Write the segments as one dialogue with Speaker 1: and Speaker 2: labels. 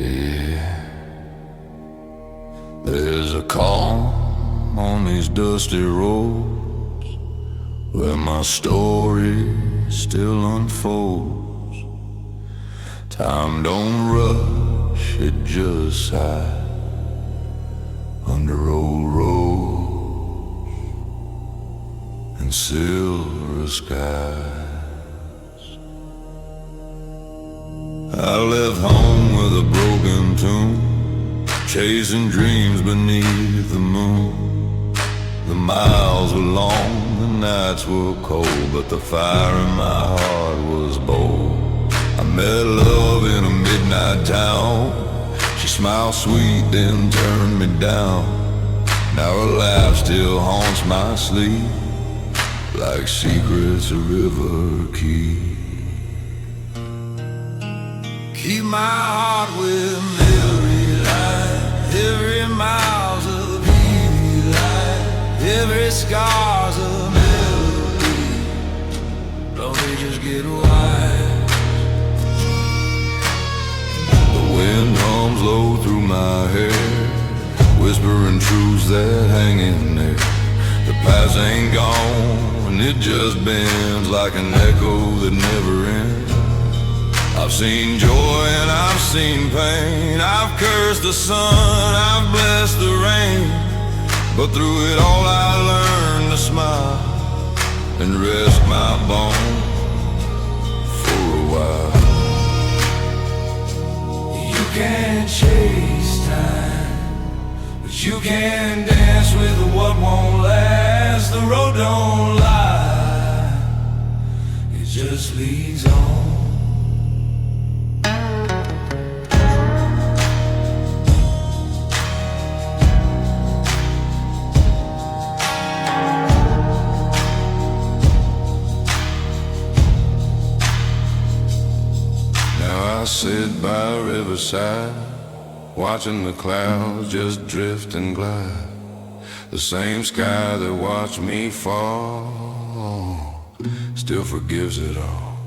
Speaker 1: Yeah, there's a calm on these dusty roads where my story still unfolds. Time don't rush, it just sighs under old roads and silver skies. I left home with a broken tune, chasing dreams beneath the moon. The miles were long, the nights were cold, but the fire in my heart was bold. I met love in a midnight town. She smiled sweet, then turned me down. Now her laugh still haunts my sleep, like secrets a river keeps. Keep my heart with every light, every mile's a BB light, every scar's a melody. Don't they just get wise? The wind hums low through my hair, whispering truths that hang in there. The past ain't gone, it just bends like an echo that never ends. I've seen joy and I've seen pain, I've cursed the sun, I've blessed the rain, but through it all I learned to smile and rest my bones for a while. You can't chase time, but you can dance with what won't last. The road don't lie, it just leads on. I sit by a riverside, watching the clouds just drift and glide. The same sky that watched me fall still forgives it all.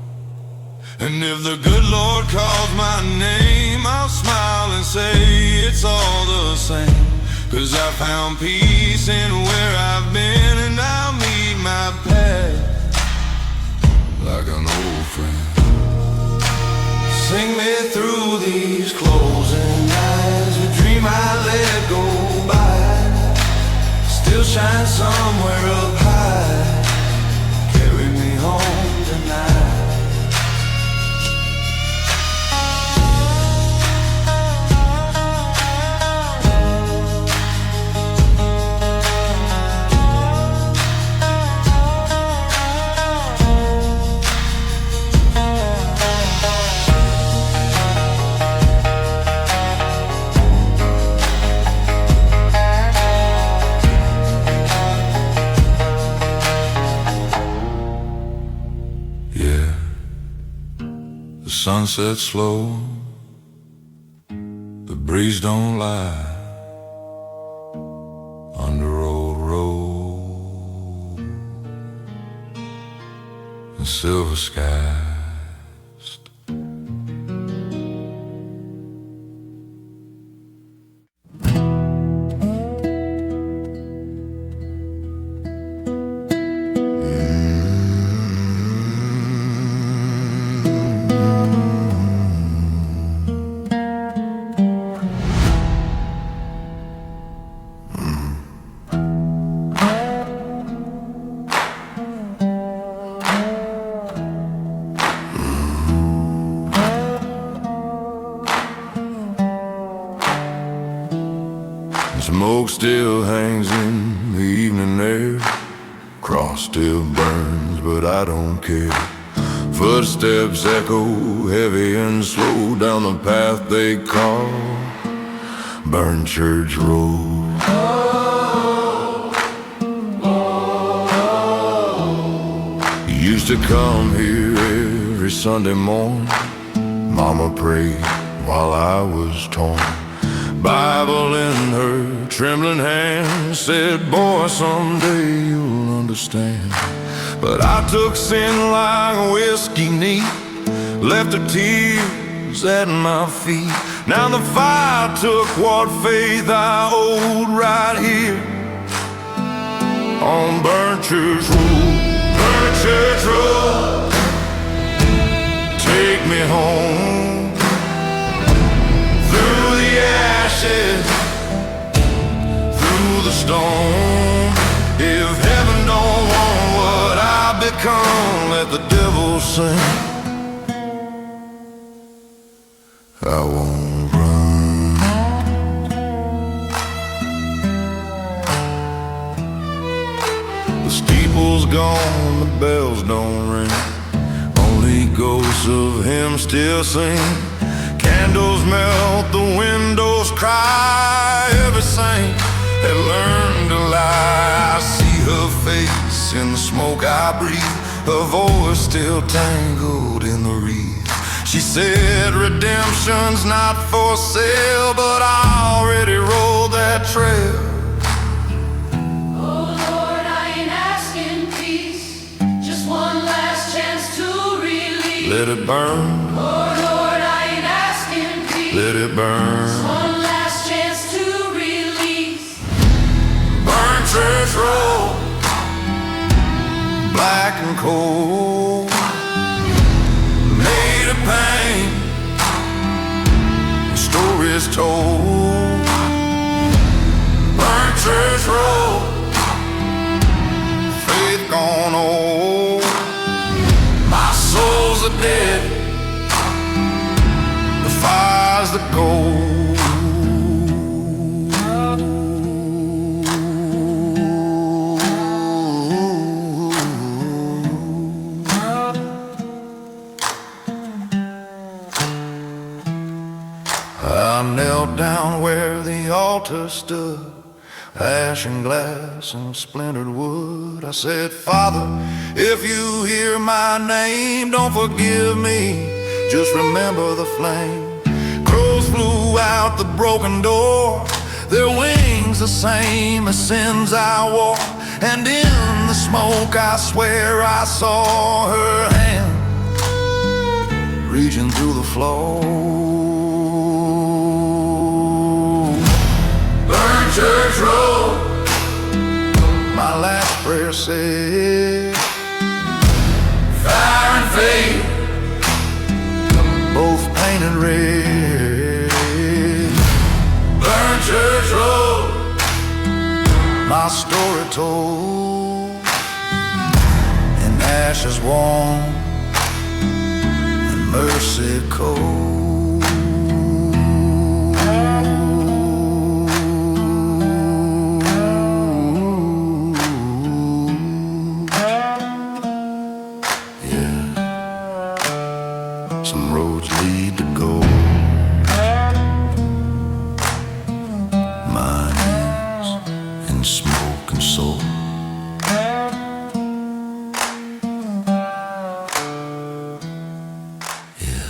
Speaker 1: And if the good Lord calls my name, I'll smile and say it's all the same. 'Cause I found peace in where I've been, and I'll meet my path like an old friend. Sing me through these closing eyes, a dream I let go by still shines somewhere up high. Carry me home tonight. Sunset slow, the breeze don't lie under old road and silver skies. Smoke still hangs in the evening air, cross still burns, but I don't care. Footsteps echo heavy and slow down the path they call Burn Church Road. You used to come here every Sunday morning. Mama prayed while I was torn. Bible in her trembling hand said, boy, someday you'll understand. But I took sin like whiskey neat, left a tear tears at my feet. Now the fire took what faith I owed right here on Burnt Church Road. Burnt Church Road, take me home through the ashes, through the storm. If heaven don't want what I become, let the devil sing. I won't run. The steeple's gone, the bells don't ring, only ghosts of him still sing. Candles melt, the windows cry, every saint had learned to lie. I see her face in the smoke I breathe, her voice still tangled in the wreath. She said redemption's not for sale, but I already rode that trail.
Speaker 2: Oh Lord, I ain't asking peace, just one last chance to release.
Speaker 1: Let it burn.
Speaker 2: Oh Lord, I ain't asking peace,
Speaker 1: Let it burn.
Speaker 2: just one last chance to release.
Speaker 1: Burnt Church Road, black and cold, made of pain, stories told. Burnt Church Road, faith gone old. My soul's a dead, the fire's the gold. I knelt down where the altar stood, ash and glass and splintered wood. I said, Father, if you hear my name, don't forgive me, just remember the flame. Crows flew out the broken door, their wings the same as sins I wore. And in the smoke I swear I saw her hand reaching through the floor. Burnt Church Road, my last prayer said, fire and faith, both painted red. Burnt Church Road, my story told, in ashes warm and mercy cold. Some roads lead to gold, mine is in smoke and soul. Yeah.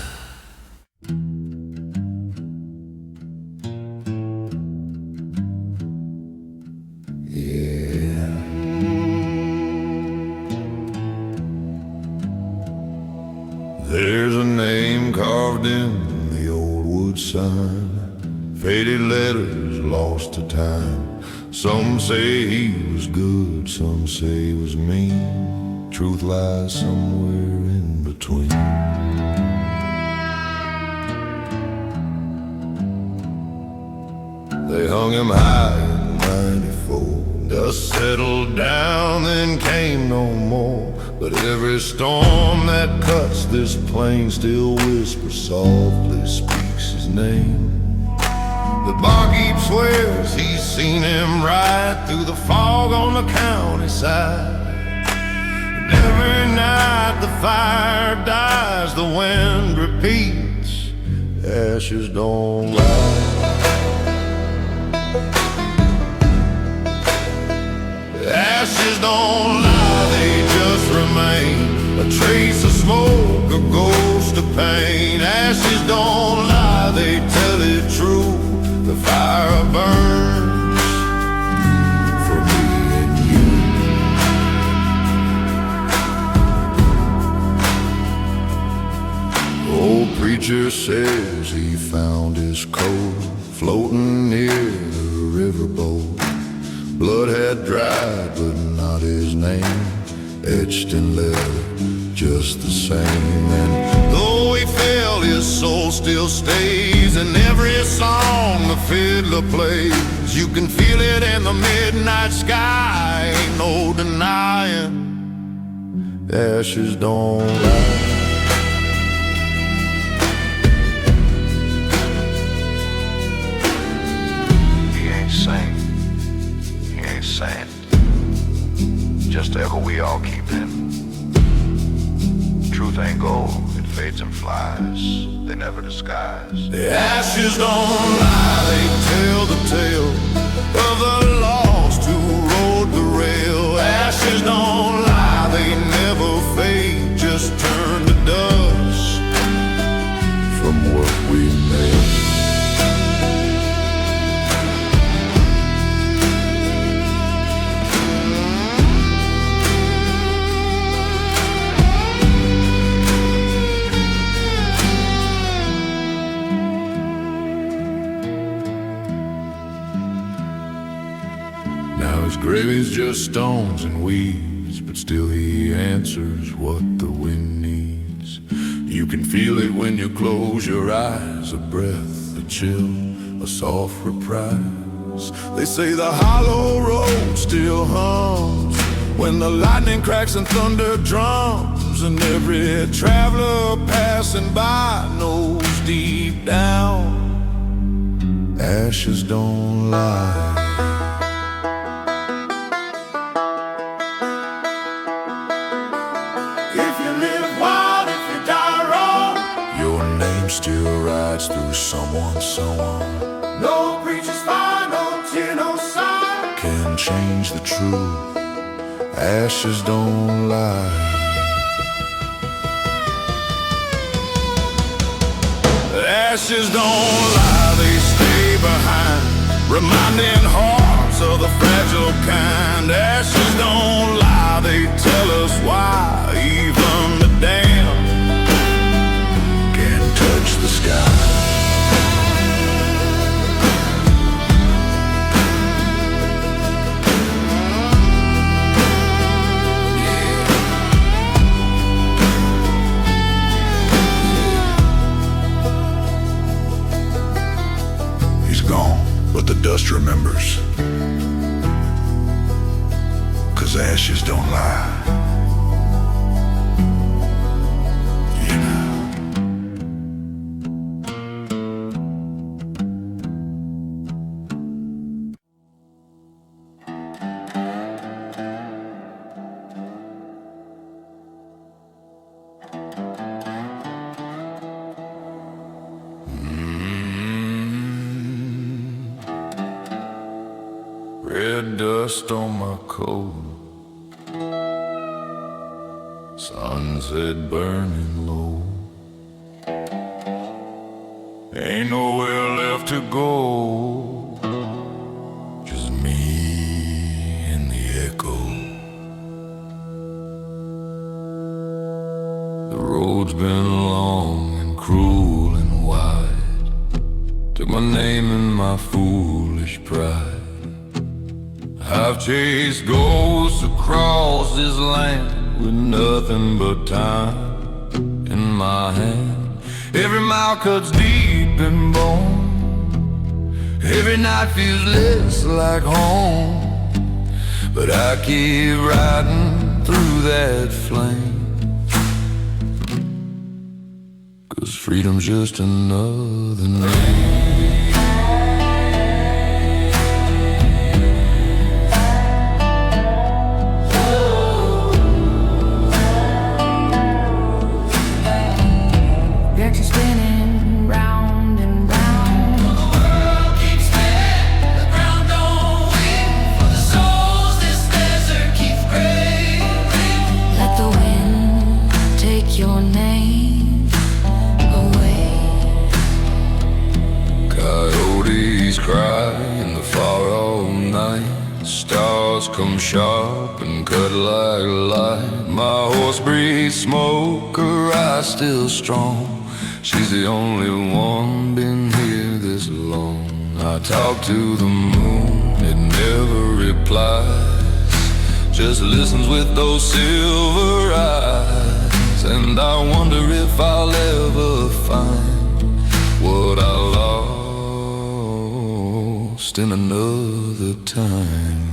Speaker 1: Yeah. There's a name carved in the old wood sign, faded letters lost to time. Some say he was good, some say he was mean. Truth lies somewhere in between. They hung him high in '94. Dust settled down, then came no more. But every storm that cuts this plain still whispers softly, speaks his name. The barkeep swears he's seen him ride through the fog on the county side. And every night the fire dies, the wind repeats, ashes don't lie. Ashes don't lie, they just remain, a trace of smoke, a ghost of pain. Ashes don't lie, they tell it true, the fire burns for me and you. Old preacher preacher says he found his coat floating near the riverboat. Blood had dried, but not his name, etched in leather just the same. And though he fell, his soul still stays in every song the fiddler plays. You can feel it in the midnight sky, ain't no denying. The ashes don't lie.
Speaker 3: Just echo we all keep in. Truth ain't gold, it fades and flies. They never disguise.
Speaker 1: The ashes don't lie, they tell the tale of the lost who rode the rail. Ashes don't lie, they never fade, just turn to dust from what we made. Now his grave is just stones and weeds, but still he answers what the wind needs. You can feel it when you close your eyes, a breath, a chill, a soft reprise. They say the hollow road still hums when the lightning cracks and thunder drums, and every traveler passing by knows deep down ashes don't lie. Still rides through someone.
Speaker 2: No preacher's fire, no tear, no sign
Speaker 1: Can change the truth. Ashes don't lie. Ashes don't lie, they stay behind, reminding hearts of the fragile kind. Ashes don't lie, they tell us why even the damned touch the sky. He's gone, but the dust remembers, 'cause ashes don't lie. Red dust on my coat, sunset burning low. Ain't nowhere left to go, just me and the echo. The road's been long and cruel and wide, took my name and my foolish pride. I've chased ghosts across this land with nothing but time in my hand. Every mile cuts deep in bone, every night feels less like home, but I keep riding through that flame, 'cause freedom's just another name.
Speaker 2: your name away.
Speaker 1: Coyotes cry in the far all night, stars come sharp and cut like light. My horse breathes smoke, her eyes still strong, She's the only one been here this long. I talk to the moon, it never replies, just listens with those silver eyes. And I wonder if I'll ever find what I lost in another time.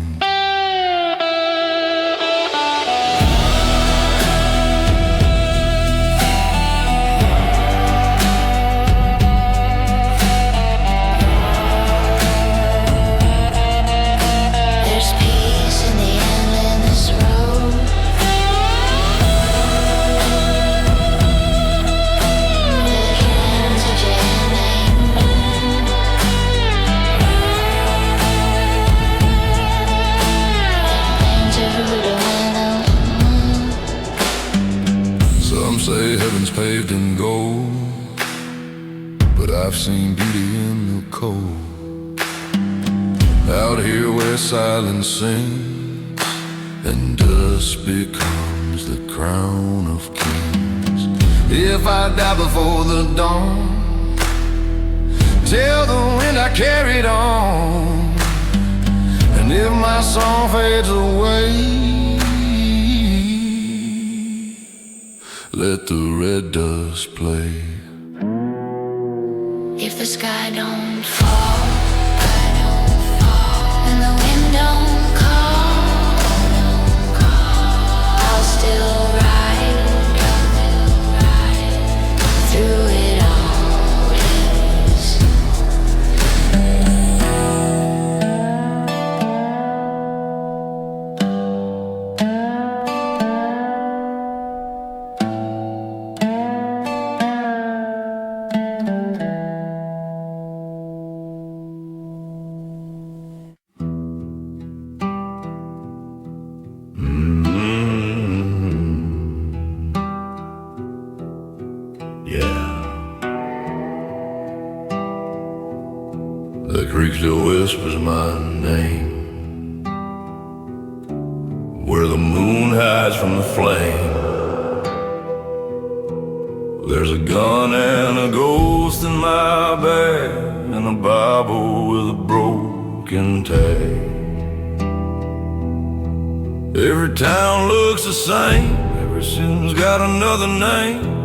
Speaker 1: Some say heaven's paved in gold, but I've seen beauty in the cold. Out here where silence sings and dust becomes the crown of kings. If I die before the dawn, tell the wind I carried on. And if my song fades away, let the red dust play.
Speaker 4: If the sky don't fall, and the wind don't call, I'll still ride through it all. Yes.
Speaker 1: The creek still whispers my name, where the moon hides from the flame. There's a gun and a ghost in my bag, and a Bible with a broken tag. Every town looks the same, every sin's got another name.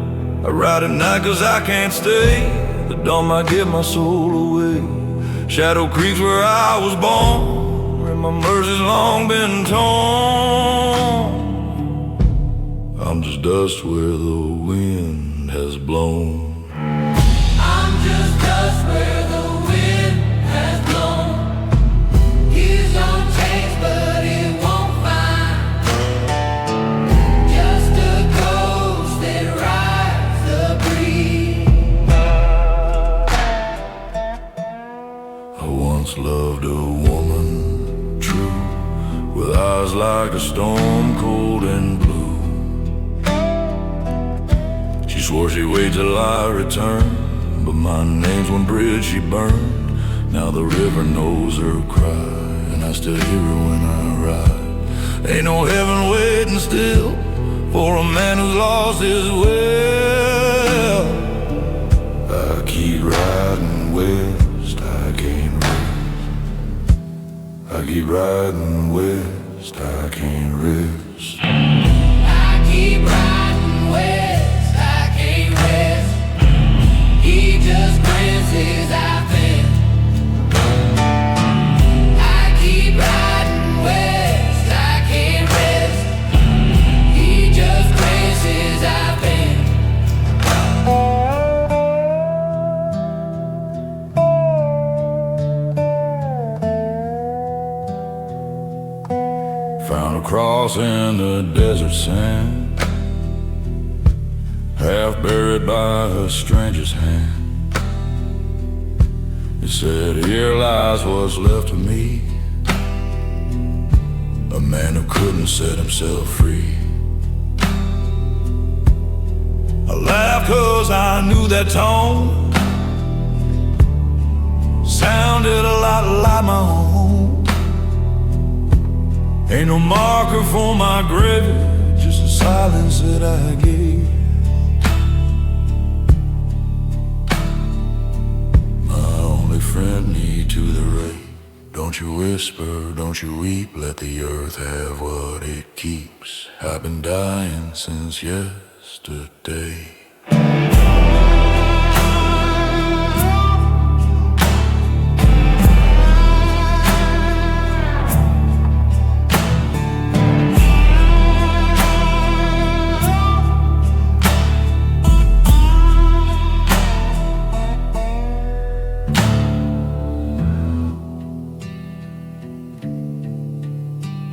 Speaker 1: I ride at night 'cause I can't stay, the dawn might get my soul away. Shadow Creek's where I was born, where my mercy's long been torn. I'm just dust where the wind has blown.
Speaker 2: I'm just dust where the wind has blown. He's gonna change, but it won't find. Just a ghost that rides the breeze.
Speaker 1: I once loved a woman true, with eyes like a storm, cold and blue. She swore she'd wait till I returned, but my name's one bridge she burned. Now the river knows her cry, and I still hear her when I ride. Ain't no heaven waiting still for a man who's lost his will. I keep riding west, I can't rest. I keep riding west, I can't rest.
Speaker 2: I keep riding west, I can't rest. He just grants his I've been. I keep riding west, I can't rest. He just grants his I've been.
Speaker 1: Found a cross in the desert sand, half buried by a stranger's hand. It said, here lies what's left of me, a man who couldn't set himself free. I laughed 'cause I knew that tone sounded a lot like my own. Ain't no marker for my grave, just the silence that I gave. friendly to the rain. Don't you whisper, don't you weep, let the earth have what it keeps. I've been dying since yesterday.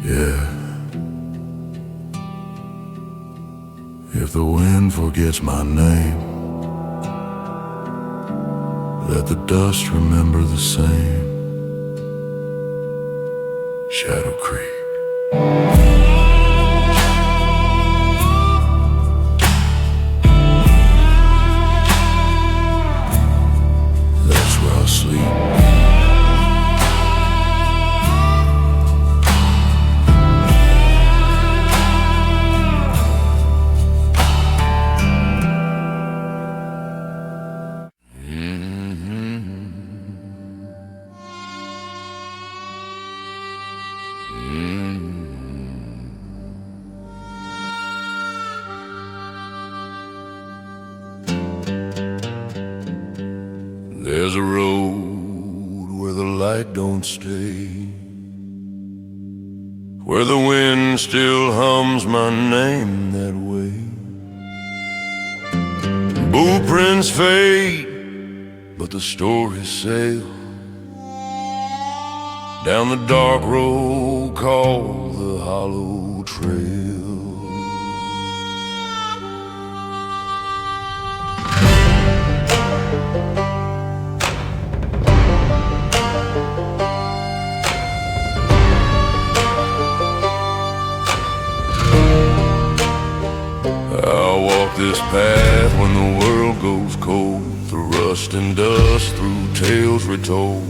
Speaker 1: Yeah. If the wind forgets my name, let the dust remember the same. Shadow Creek. That's where I sleep. There's a road where the light don't stay, where the wind still hums my name that way. Blueprints fade, but the stories sail down the dark road called the Hollow Trail. I'll walk this path when the world goes cold, through rust and dust, through tales retold.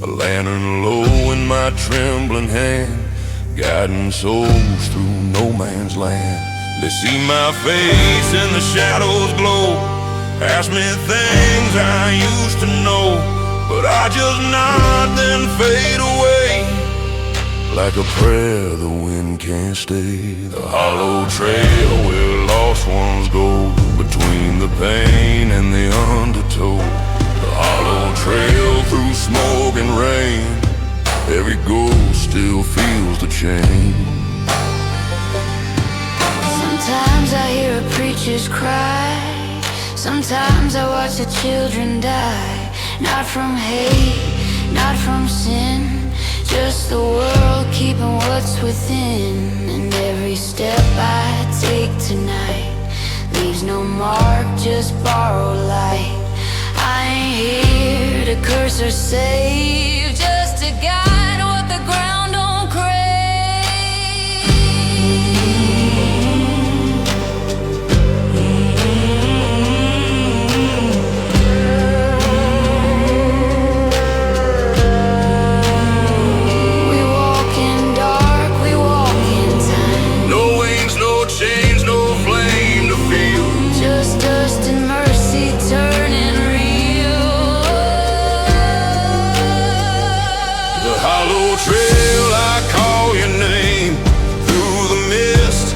Speaker 1: A lantern low in my trembling hand, guiding souls through no man's land. They see my face and the shadows glow, ask me things I used to know, but I just nod then fade away. Like a prayer the wind can't stay. The hollow trail where lost ones go, between the pain and the undertow. The hollow trail through smoke and rain, every ghost still feels the chain.
Speaker 4: Sometimes I hear a preacher's cry, sometimes I watch the children die. Not from hate, not from sin, just the world keeping what's within. And every step I take tonight leaves no mark, just borrowed light. I ain't here to curse or save, just to guide what the ground don't crave. We walk in dark, we walk in time.
Speaker 1: No wings, no chains, no flame to feel,
Speaker 4: Just dust and mercy turning real.
Speaker 1: the hollow trail, I call your name, through the mist,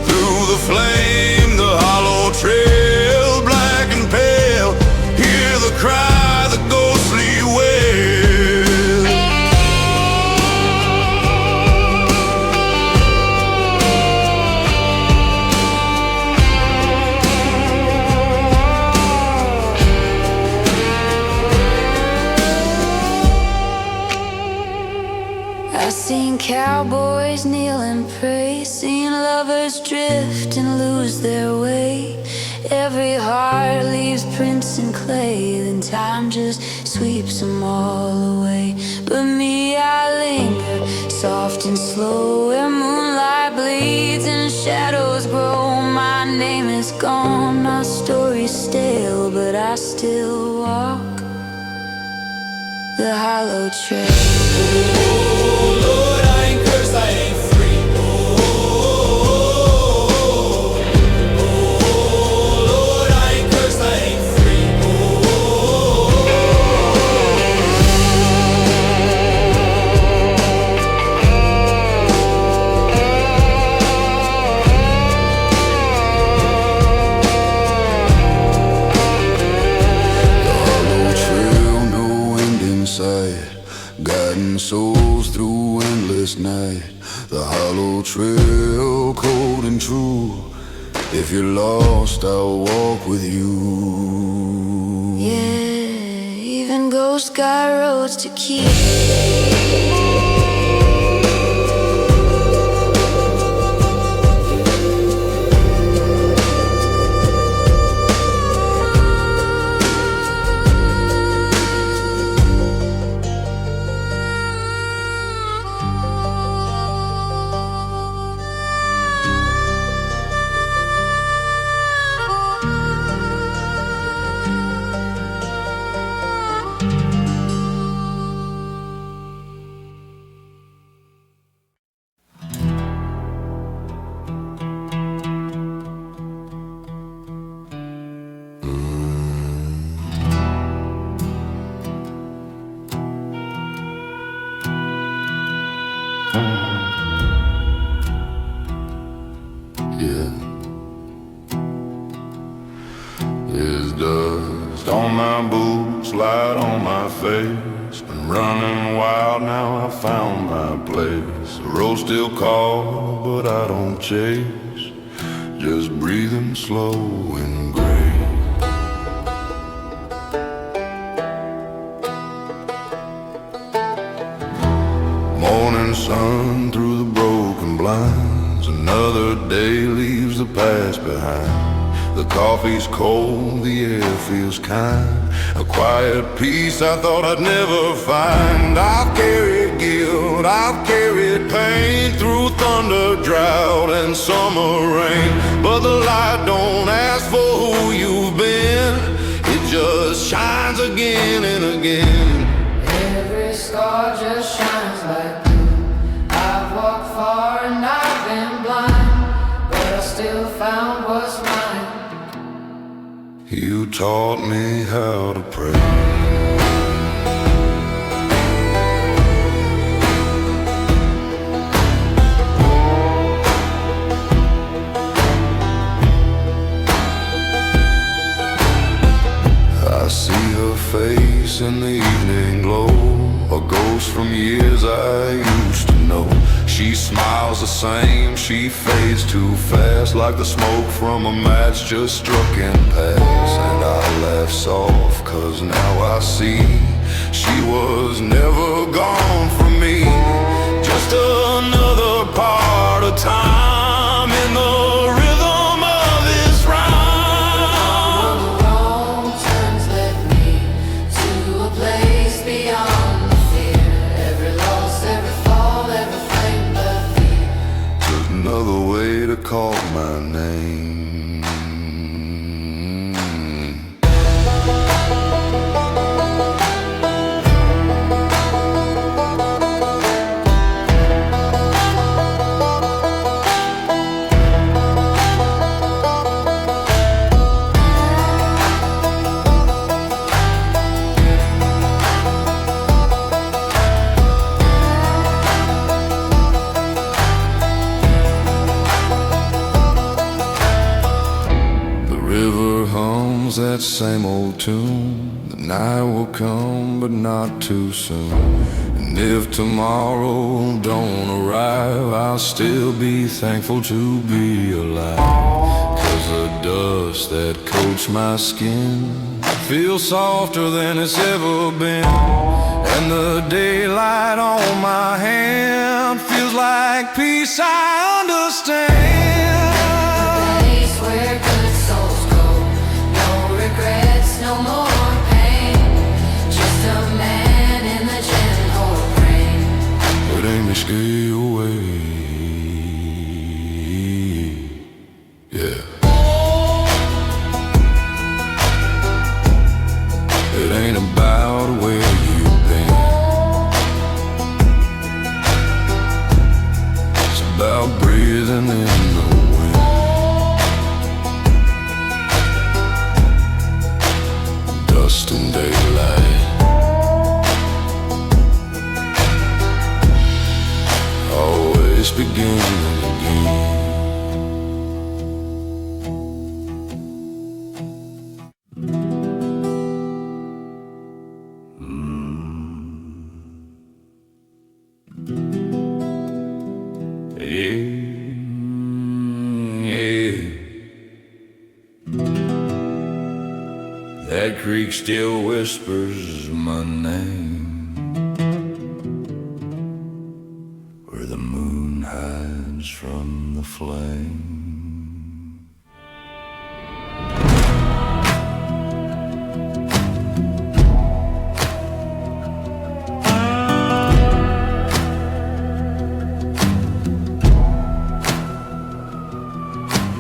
Speaker 1: through the flame. The hollow trail, black and pale, hear the cry, the ghostly wail.
Speaker 4: I've seen cowboys kneel and pray, seen lovers drift and lose their way. Every heart leaves prints in clay, then time just sweeps them all away. But me, I linger, soft and slow, where moonlight bleeds and shadows grow. My name is gone, my story's stale, but I still walk the hollow trail.
Speaker 2: Lord, I ain't cursed, I ain't free. Lord, I ain't cursed, I ain't free.
Speaker 5: guiding souls through endless night. The hollow trail, cold and true. If you're lost, I'll walk with you.
Speaker 4: Yeah, even ghosts got roads to keep.
Speaker 5: Yeah. There's dust on my boots, light on my face. Been running wild, now I found my place. The road's still cold, but I don't chase. Just breathing slow and gray. Morning sun through the broken blinds. Another day leaves the past behind. The coffee's cold, the air feels kind. A quiet peace I thought I'd never find. I've carried guilt, I've carried pain through thunder, drought, and summer rain. But the light don't ask for who you've been. It just shines again and again.
Speaker 2: Every scar just shines like blue. I've walked far and I've been blind, but I still found what's mine.
Speaker 5: You taught me how to pray. I see her face in the evening glow, a ghost from years I used to know. She smiles the same, she fades too fast, like the smoke from a match just struck and passed. And I laugh soft, cause now I see she was never gone from me. Just another part of time in the rhythm of this rhyme.
Speaker 2: The wrong turns led me to a place beyond the fear. Every loss, every fall, every flame left me.
Speaker 5: Just another way to call my name. That same old tune. The night will come, but not too soon. And if tomorrow don't arrive, I'll still be thankful to be alive. Cause the dust that coats my skin feels softer than it's ever been. And the daylight on my hand feels like peace I understand.
Speaker 2: The place where good souls go. No regrets, no more pain. Just a man in the gentle rain.
Speaker 5: But ain't me stay away. Yeah. It ain't about where you've been. It's about breathing in the wind. Dust and daylight. Always beginning again.
Speaker 1: creek still whispers my name, where the moon hides from the flame.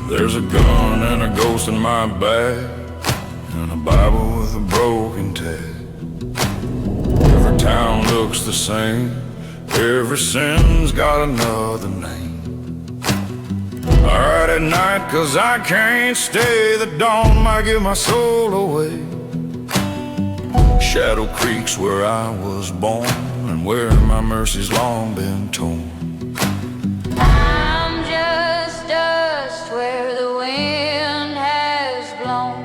Speaker 1: There's a gun and a ghost in my bag, and a Bible with a broken tag. Every town looks the same, every sin's got another name. I ride at night 'cause I can't stay, the dawn might give my soul away. Shadow Creek's where I was born, and where my mercy's long been torn.
Speaker 4: I'm just dust where the wind has blown.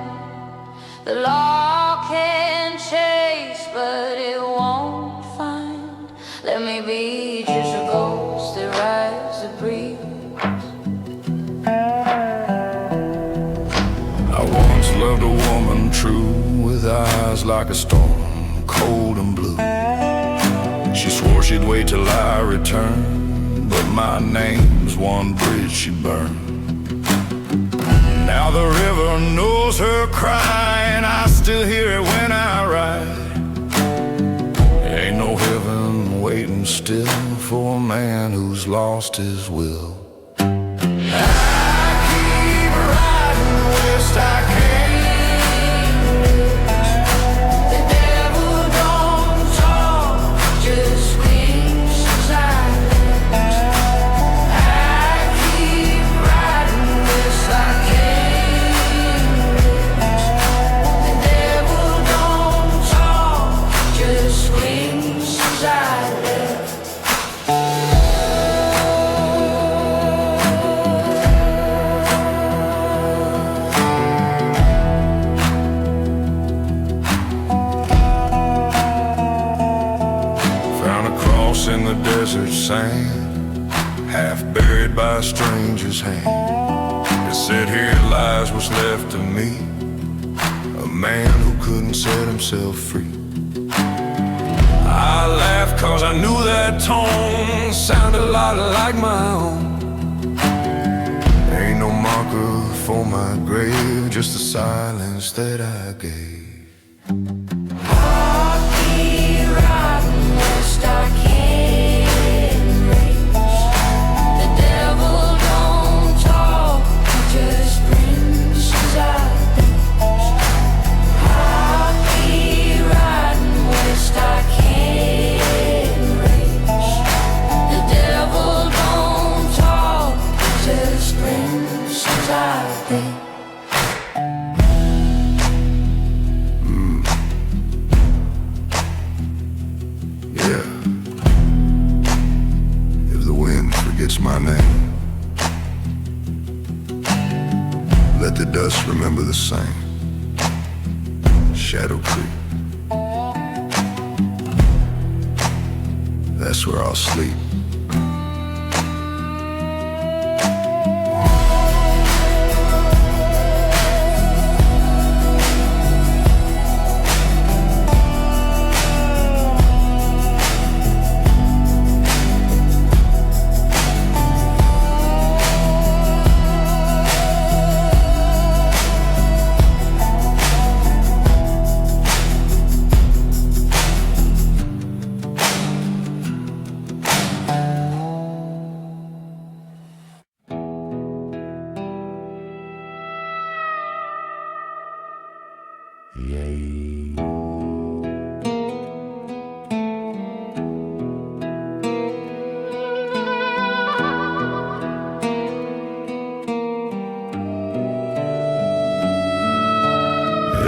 Speaker 4: The law can chase, but it won't find. Let me be just a ghost that rides the breeze.
Speaker 1: I once loved a woman true, with eyes like a storm, cold and blue. She swore she'd wait till I returned, but my name's one bridge she burned. Now the river knows her cry, and I still hear it when I ride. Ain't no heaven waiting still for a man who's lost his will. I keep riding west, I can't reach.
Speaker 4: The devil don't talk, just screams silence. I keep riding west, I can't reach. The devil don't talk, just screams silence.
Speaker 1: Found a cross in the desert sand, half buried by a stranger's hand. It said, "Here lies what's left of me, a man who couldn't set himself free." I laughed 'cause I knew that tone sounded a lot like my own. Ain't no marker for my grave, just the silence that I gave.
Speaker 4: I'll keep riding west, I can't reach. The devil don't talk, he just brings silence. I'll keep riding west, I can't reach. The devil don't talk, he just brings silence.
Speaker 1: Yeah. If the wind forgets my name, let the dust remember the same. Shadow Creek. That's where I'll sleep.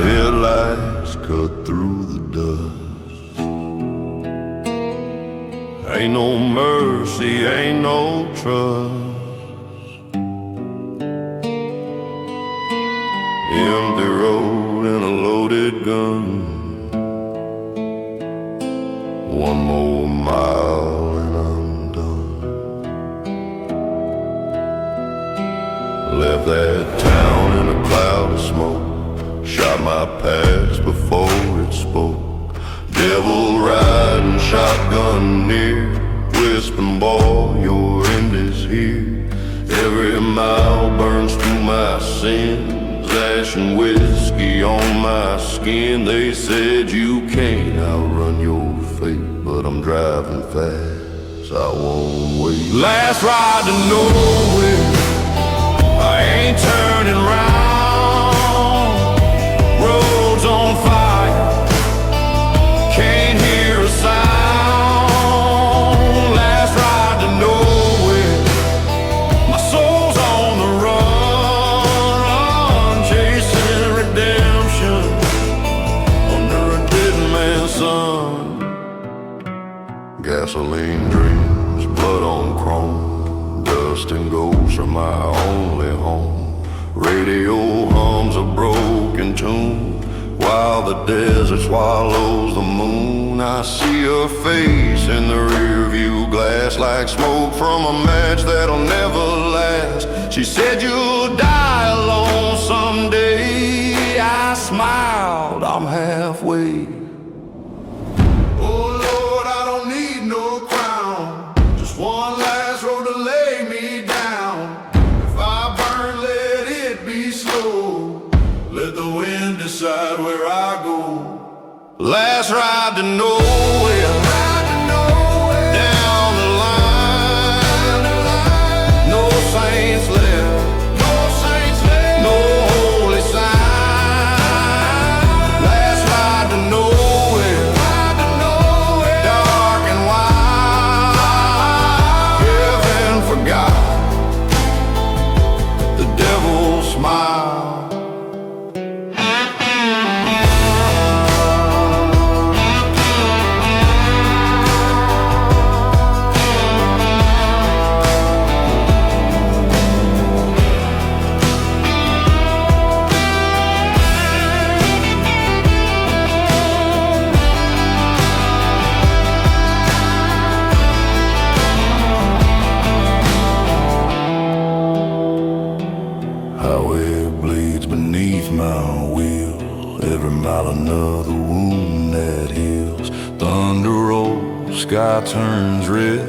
Speaker 1: Headlights cut through the dust. Ain't no mercy, ain't no trust. Empty road and a loaded gun. One more mile and I'm done. Left that town in a cloud of smoke.
Speaker 5: shot my past before it spoke. Devil riding shotgun near, whispering, boy, your end is here. Every mile burns through my sins, ash and whiskey on my skin. They said you can't outrun your fate, but I'm driving fast, I won't wait. Last ride to nowhere, I ain't turning round. Roads on fire, can't hear a sound. Last ride to nowhere, my soul's on the run, chasing redemption under a dead man's sun. Gasoline dreams, blood on chrome, dust and ghosts are my only home. Radio hums a broken tune, while the desert swallows the moon. I see her face in the rearview glass, like smoke from a match that'll never last. She said you'll die alone someday. I smiled, I'm halfway. Oh Lord, I don't need no crown, just one last road to lay me down. If I burn, let it be slow, let the wind decide where I go. Last ride to nowhere, down the line. No saints left, no holy sign. Last ride to nowhere, dark and wide. Heaven forgot, the devil smiled. Highway bleeds beneath my wheel, every mile another wound that heals. Thunder rolls, sky turns red,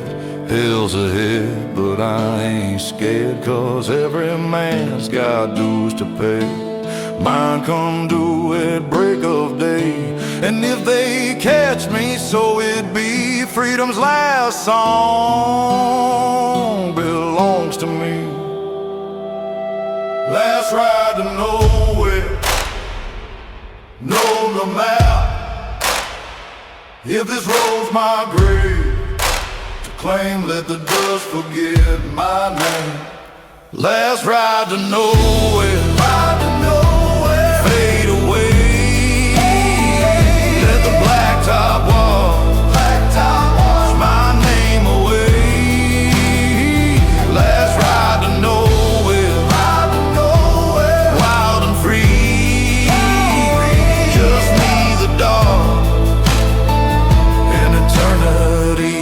Speaker 5: hell's ahead, but I ain't scared, 'cause every man's got dues to pay. Mine come due at break of day, and if they catch me, so it be. Freedom's last song belongs to me. Last ride to nowhere, know the map. If this road's my grave, to claim, let the dust forget my name. Last ride to nowhere, fade away. Let the blacktop walk, wash my name away. Last ride to nowhere, wild and free. Just me, the dark, and eternity.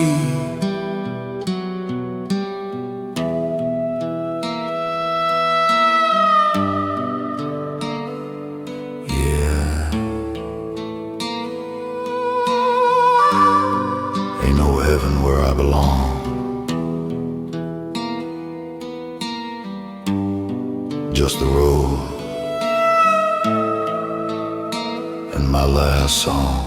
Speaker 5: Ain't no heaven where I belong. Just the road and my last song.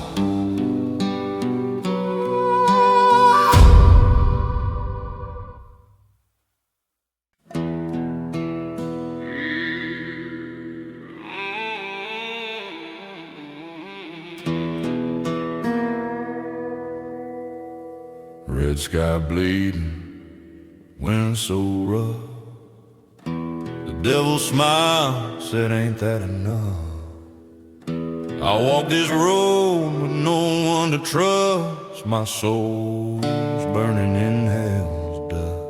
Speaker 5: Red sky bleeding, wind so rough. The devil smiled, said, ain't that enough? I walk this road with no one to trust. My soul's burning in hell's dust.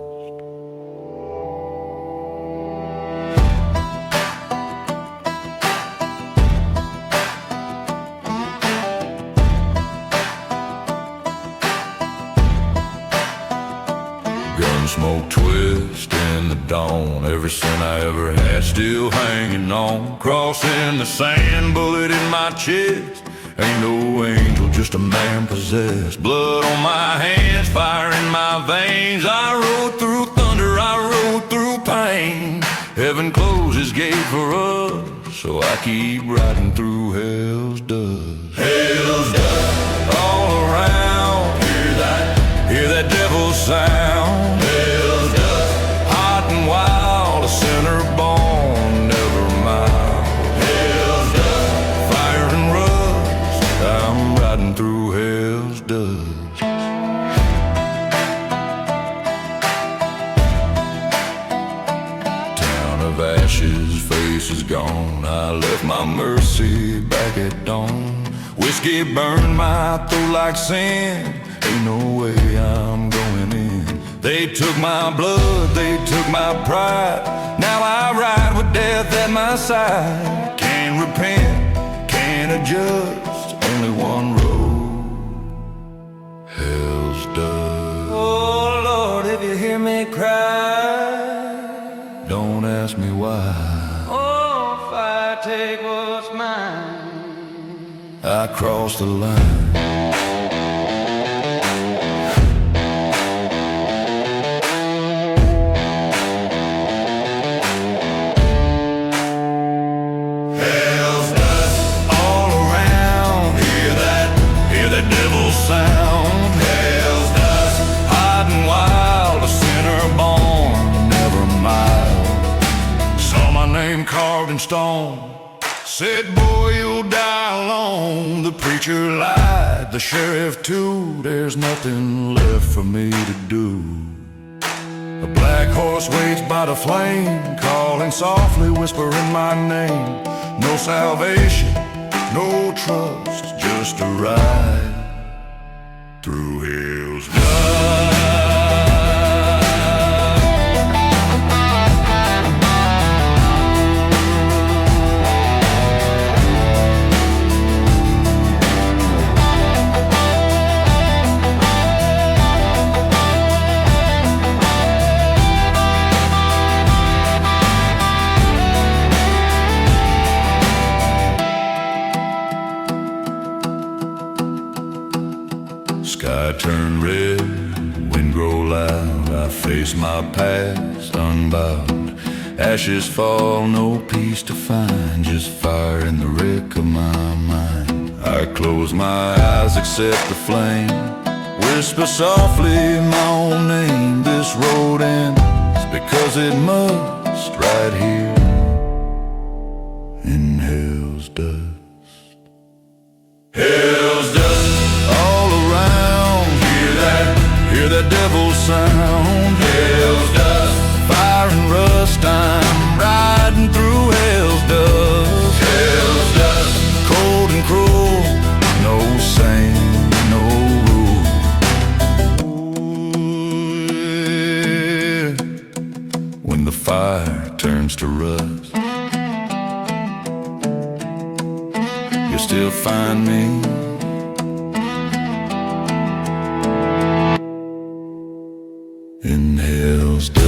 Speaker 5: Gun
Speaker 1: Smoke twist in the dawn. Every cent I ever had still hanging on. Crossing the sand, bullet in my chest. Ain't no angel, just a man possessed. Blood on my hands, fire in my veins. I rode through thunder, I rode through pain. Heaven closed his gate for us, so I keep riding through hell's dust. Hell's dust all around. Hear that devil's sound. Hell's dust, hot and wild, a sinner born, never mild. Hell's dust, fire and rust, I'm riding through hell's dust. Town of ashes, face is gone. I left my mercy back at dawn. Whiskey burned my throat like sin. Ain't no way I'm going in. They took my blood, they took my pride. Now I ride with death at my side. Can't repent, can't adjust. Only one road, hell's dust. Oh Lord, if you hear me cry, don't ask me why. Oh, if I take what's mine, I cross the line. Sound. Hell's dust, hot and wild, a sinner born, never mild. Saw my name carved in stone, said, boy, you'll die alone. The preacher lied, the sheriff too. There's nothing left for me to do. A black horse waits by the flame, calling softly, whispering my name. No salvation, no trust, just a ride through hell's dust. Sky turn red, wind grow loud. I face my past unbowed. Ashes fall, no peace to find. Just fire in the wreck of my mind. I close my eyes, accept the flame. Whisper softly my own name. This road ends because it must, right here in hell's dust. Hell's dust all around. Hear that devil's sound. Hell's dust, fire and rust, I'm riding through hell's dust. Hell's dust, cold and cruel, no sane, no rule. Ooh, yeah. When the fire turns to rust, you'll still find me in hell's dust.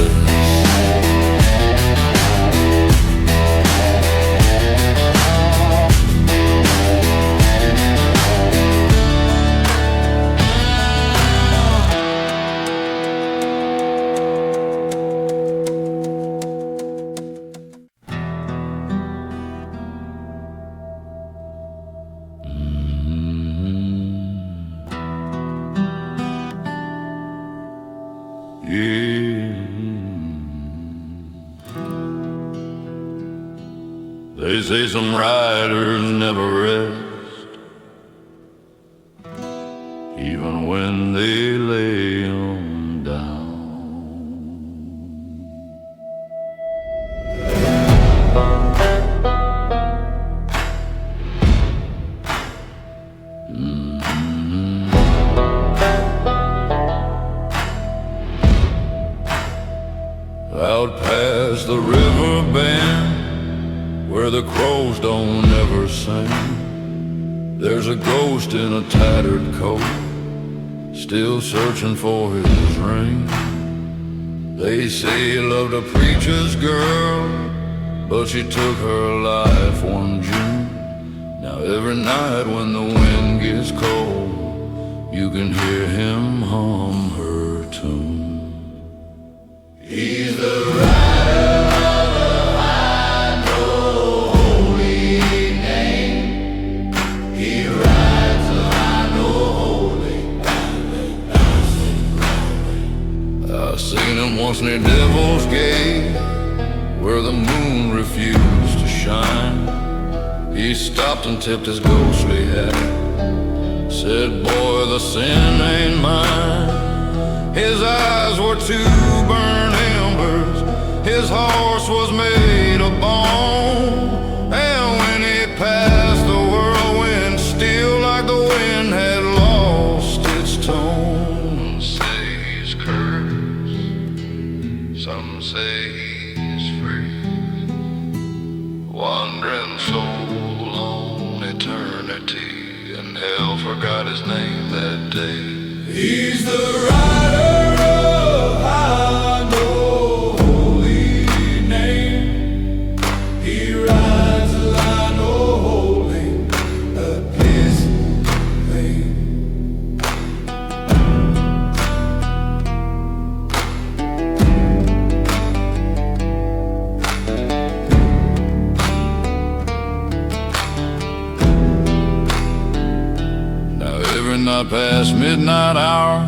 Speaker 1: They say some riders never rest, even when they lay 'em down. Out past the river bend, where the crows don't ever sing, there's a ghost in a tattered coat, still searching for his ring.
Speaker 5: They say he loved a preacher's girl, but she took her life one June. Now every night when the wind gets cold, you can hear him hum her tune. He's the rider of the high, no holy name. He rides the high, no holy. I seen him once near Devil's Gate, where the moon refused to shine. He stopped and tipped his ghostly hat, said, "Boy, the sin ain't mine." His eyes were two burned embers, his horse was made of bone. And when he passed, the world went still like the wind had lost its tone. Some say he's cursed, some say he's free, wandering soul on eternity, and hell forgot his name that day. He's the rider of high, no holy name. He rides the line, no holy, a pleasant thing. Now every night past midnight hour,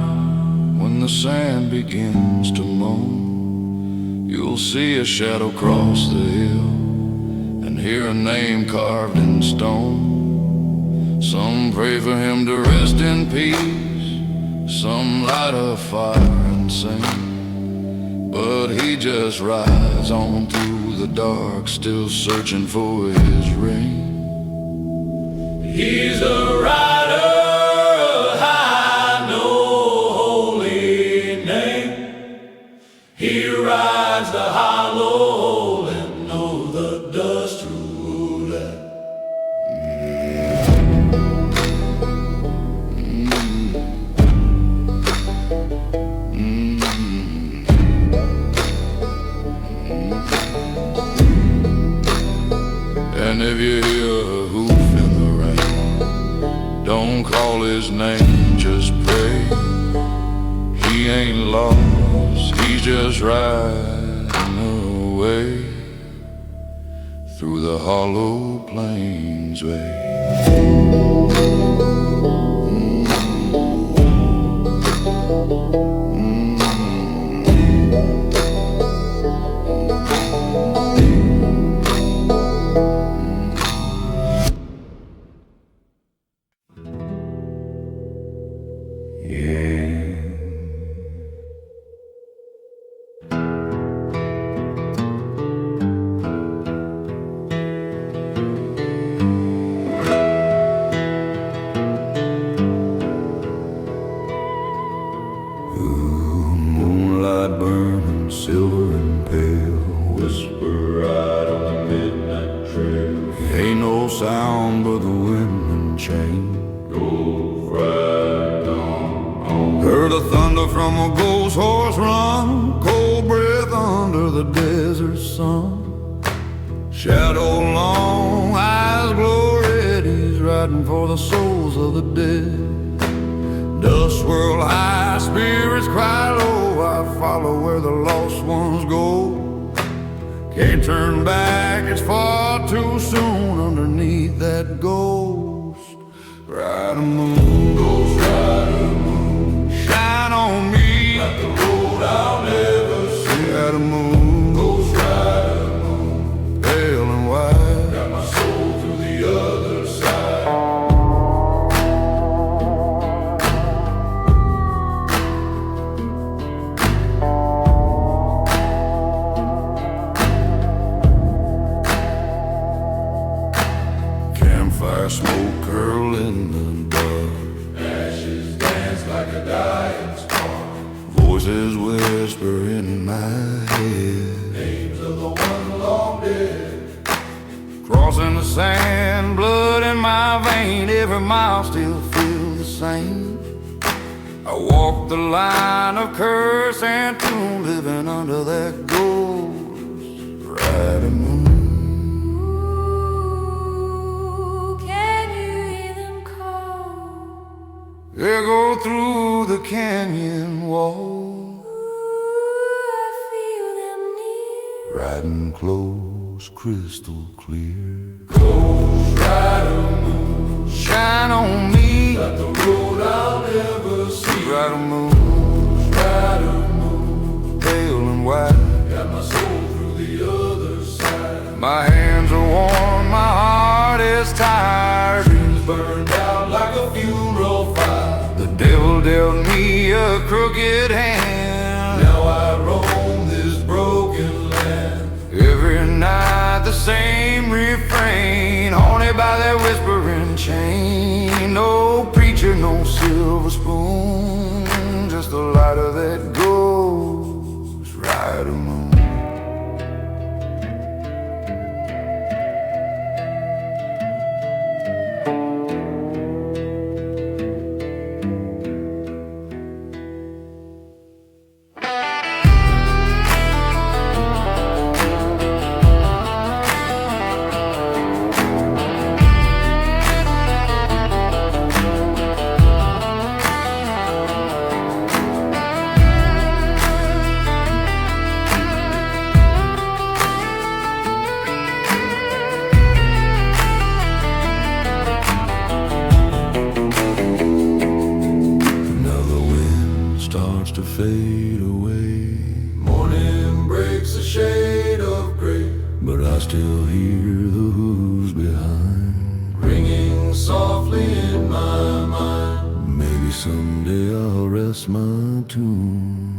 Speaker 5: when the sand begins to moan, you'll see a shadow cross the hill and hear a name carved in stone. Some pray for him to rest in peace, some light a fire and sing, but he just rides on through the dark, still searching for his ring. He's a rider of high, no holy name. He rides the hollow and know the dust rule it. And if you hear a hoof in the rain, don't call his name, just pray. He ain't lost, he's just riding away through the hollow plains way. Moonlight burning silver and pale, whisper right on the midnight trail. Ain't no sound but the wind and chain. Go right on. Heard the thunder from a ghost horse run, cold breath under the desert sun. Shadow long, eyes glow red, he's riding for the souls of the dead. Dust swirl high, spirits cry low, I follow where the lost ones go. Can't turn back, it's far too soon underneath that ghost rider moon. Ghost rider moon, shine on me like the road I'll never see. Rider moon, ghost rider moon, pale and white, got my soul to the other side. Campfire smoke curl in the dark, ashes dance like a dying spark. Voices whisper in my head, names of the one long dead. Crossing the sand, blood in my vein, every mile still feels the same. I walk the line of curse and doom, living under that ghost rider moon.
Speaker 4: Ooh, can you hear them call?
Speaker 5: They go through the canyon wall,
Speaker 4: Ooh, I feel them near.
Speaker 5: riding close, crystal clear. Ghost rider moon, shine on me, got the road I'll never see. Rider moon, pale and white, got my soul through the other side. My hands are warm, my heart is tired, dreams burned out like a funeral fire. The devil dealt me a crooked hand, now I roam this broken land. Every night the same refrain, haunted by that whispering chain. No preacher, no silver spoon, just the light of that ghost rider moon. Starts to fade away, morning breaks a shade of gray, but I still hear the who's behind, ringing softly in my mind. Maybe someday I'll rest my tune.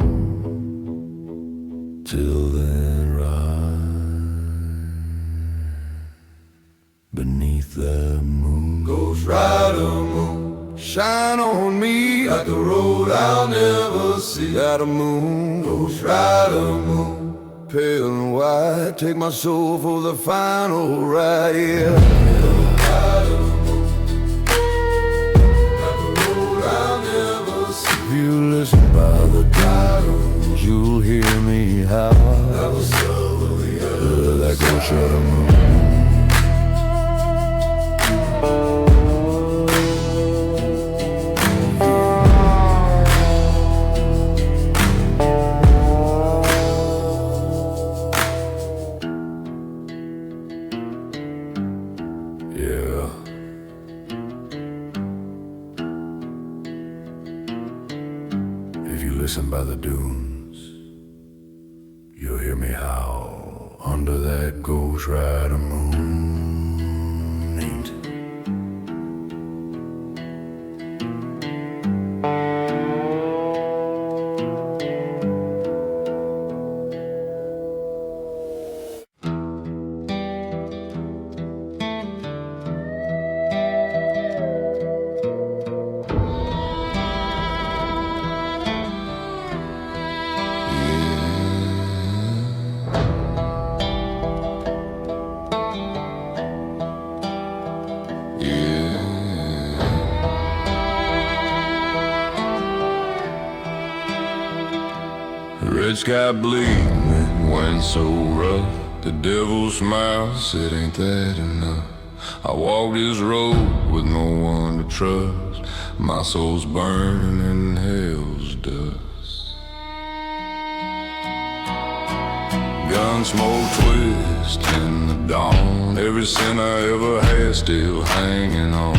Speaker 5: Till then ride beneath that moon. Ghost rider moon, shine on me, like the road I'll never see. Got a moon, ghost rider moon, pale and white, take my soul for the final ride, yeah. Rider moon, like the road I'll never see. If you listen by the dials, you'll hear me howl. That was that ghost rider moon. Yeah. If you listen by the dunes, you'll hear me howl under that ghost rider moon. Ain't it? Red sky bleeding, wind so rough. The devil smiles, said ain't that enough? I walk this road with no one to trust. My soul's burning in hell's dust. Gun smoke twist in the dawn. Every sin I ever had still hanging on.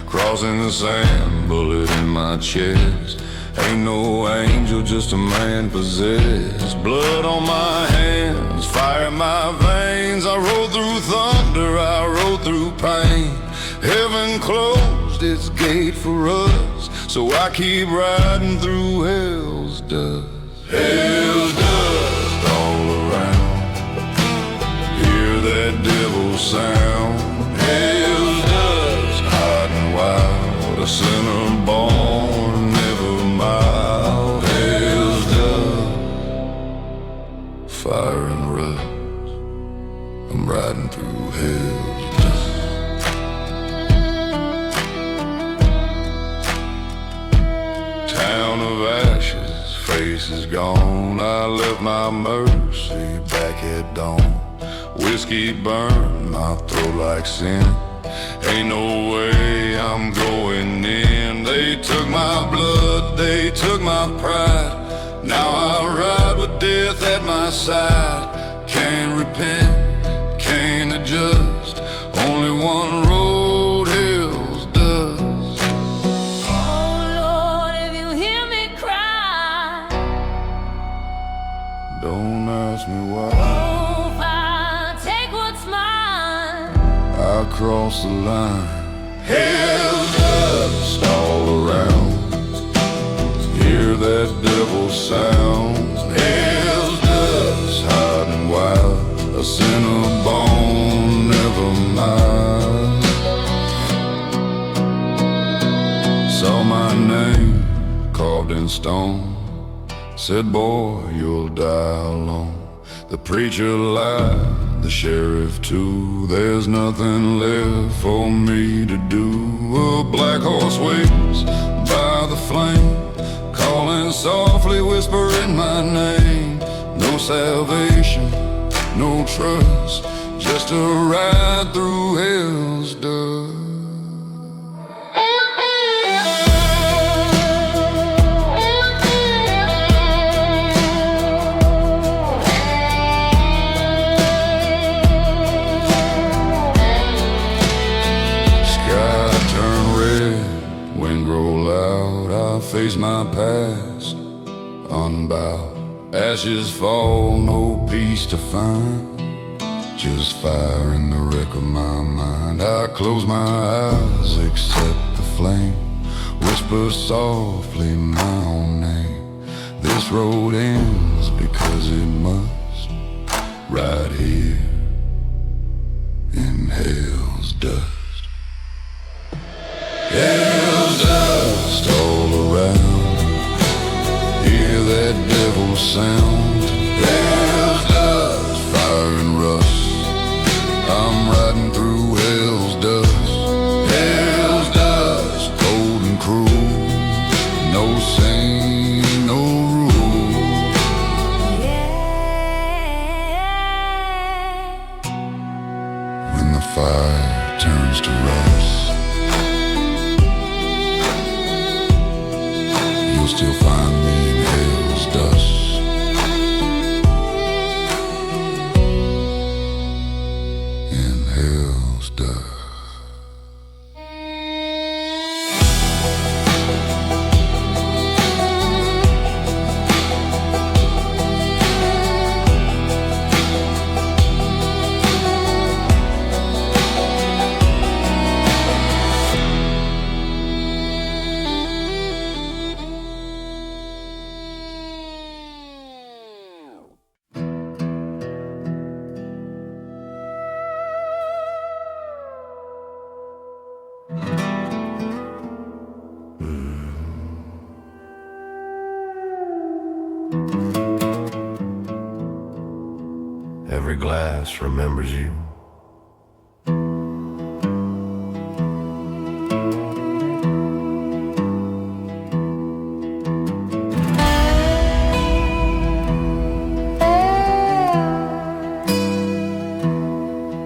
Speaker 5: Crossing the sand, bullet in my chest. Ain't no angel, just a man possessed. Blood on my hands, fire in my veins. I rode through thunder, I rode through pain. Heaven closed its gate for us, so I keep riding through hell's dust. Hell's dust all around. Hear that devil's sound. Hell's dust hiding wild, a sinner born never mild. Hell's dust, fire and rust. I'm riding through hell's dust. Town of ashes, face is gone. I left my mercy back at dawn. Whiskey burned my throat like sin. Ain't no way I'm going in. They took my blood, they took my pride. Now I ride with death at my side. Can't repent, can't adjust. Only one road, hell's dust.
Speaker 4: Oh Lord, if you hear me cry,
Speaker 5: Don't ask me why.
Speaker 4: oh Father, take what's mine.
Speaker 5: I crossed the line. Hell's dust all around. Hear that devil sound. Hell's dust hiding wild. A sinner born, never mind. Saw my name carved in stone. Said, boy, you'll die alone. The preacher lied, the sheriff too. There's nothing left for me to do. A black horse waits by the flame, calling softly, whispering my name. No salvation, no trust, just a ride through hell's dust. Face my past, unbowed. Ashes fall, no peace to find. Just fire in the wreck of my mind. I close my eyes, accept the flame. Whisper softly my own name. This road ends because it must. Right here in hell's dust. Hell's dust all around. Hear that devil's sound. Hell's dust, fire and rust. I'm riding through hell's dust. Hell's dust, cold and cruel. No saint, no rule. When the fire turns to rust, still find me in hell's dust. In hell's dust. Every glass remembers you.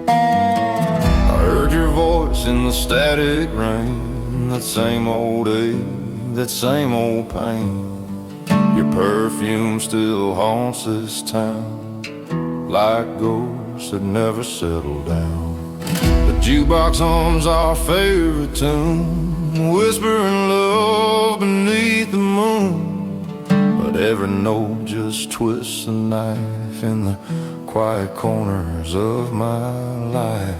Speaker 5: I heard your voice in the static rain. That same old ache, that same old pain. Your perfume still haunts this town, like ghosts that never settle down. The jukebox hums our favorite tune, whispering love beneath the moon. But every note just twists a knife in the quiet corners of my life.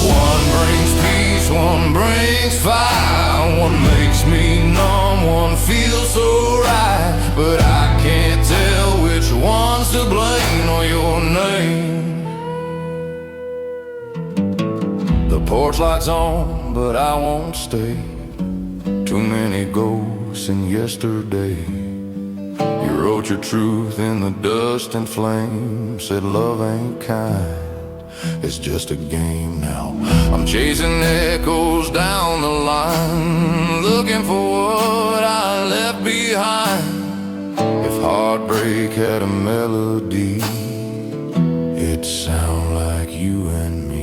Speaker 5: One brings peace, one brings fire. One makes me numb, one feels so right. But I can't tell which one's to blame or your name. The porch light's on, but I won't stay. Too many ghosts in yesterday. You wrote your truth in the dust and flame. Said love ain't kind, It's just a game now. I'm chasing echoes down the line, looking for what I left behind. If heartbreak had a melody, it'd sound like you and me.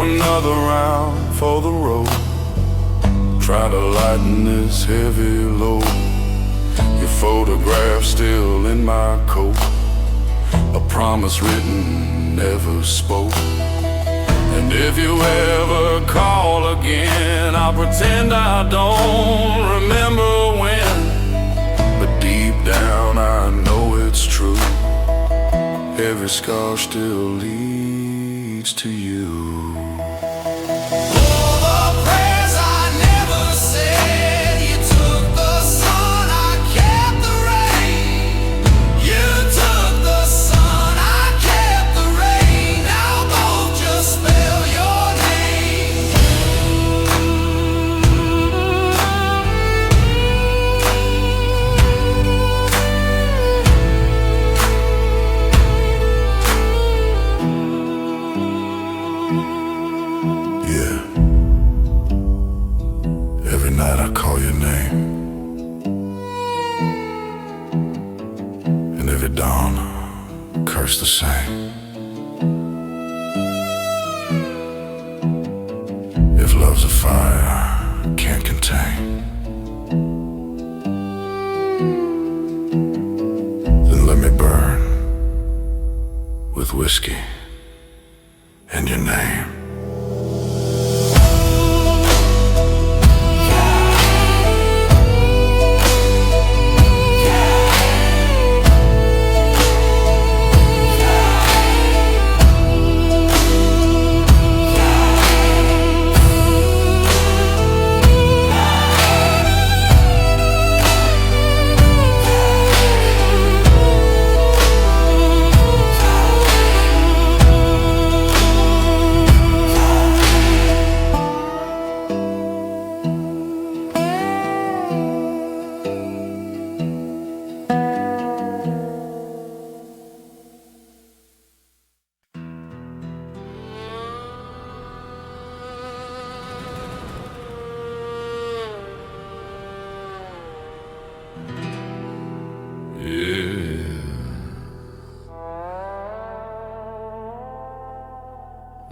Speaker 5: Another round for the road, try to lighten this heavy load. Your photograph still in my coat, a promise written, never spoke. And if you ever call again, I'll pretend I don't remember when. But deep down I know it's true, every scar still leads to you. Every night I call your name, and every dawn I curse the same. If love's a fire I can't contain, then let me burn with whiskey and your name.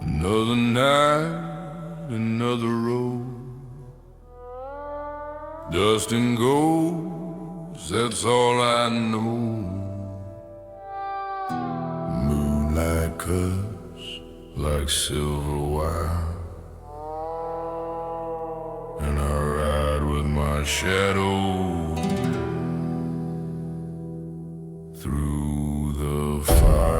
Speaker 5: Another night, another road, dust and ghosts, that's all I know. Moonlight cuts like silver wire, and I ride with my shadow through the fire.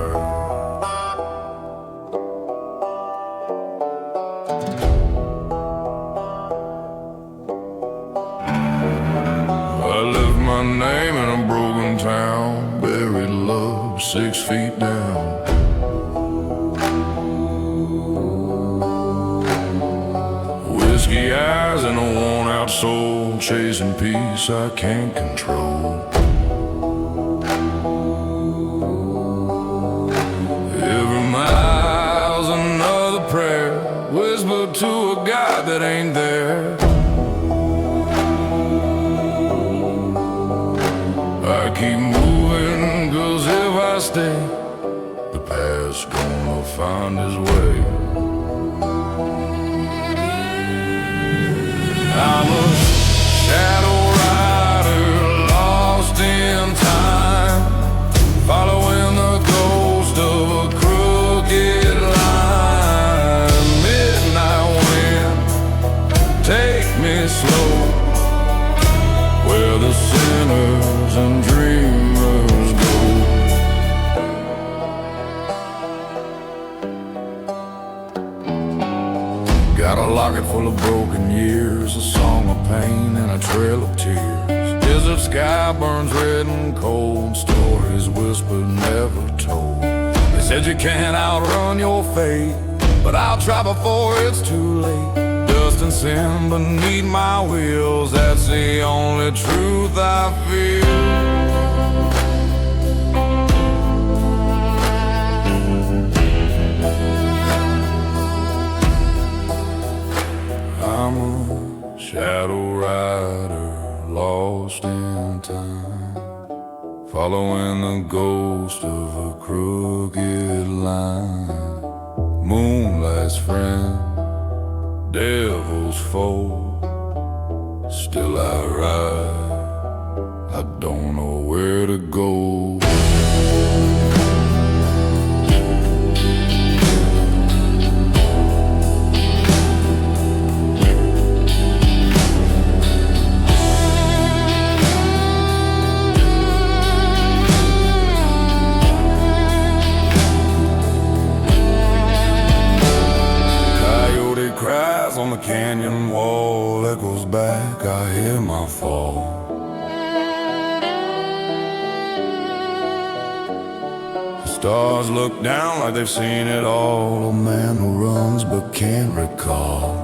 Speaker 5: My name in a broken town, buried love 6 feet down. Whiskey eyes and a worn out soul, chasing peace I can't control. Every mile's another prayer, whispered to a God that ain't there. I keep moving, 'cause if I stay, the past's gonna find his way. I'm a shadow rider, lost in time, following the ghost of a crooked line. Midnight wind, take me where the sinners and dreamers go. Got a locket full of broken years, a song of pain and a trail of tears. Desert sky burns red and cold, stories whispered, never told. They said you can't outrun your fate, but I'll try before it's too late. Dust and sin beneath my wheels, that's the only truth I feel. I'm a shadow rider, lost in time, following the ghost of a crooked line. Moonlight's friend, devil's foe, still I ride, I don't know where to go. On the canyon wall echoes back, I hear my fall. The stars look down like they've seen it all. A man who runs but can't recall.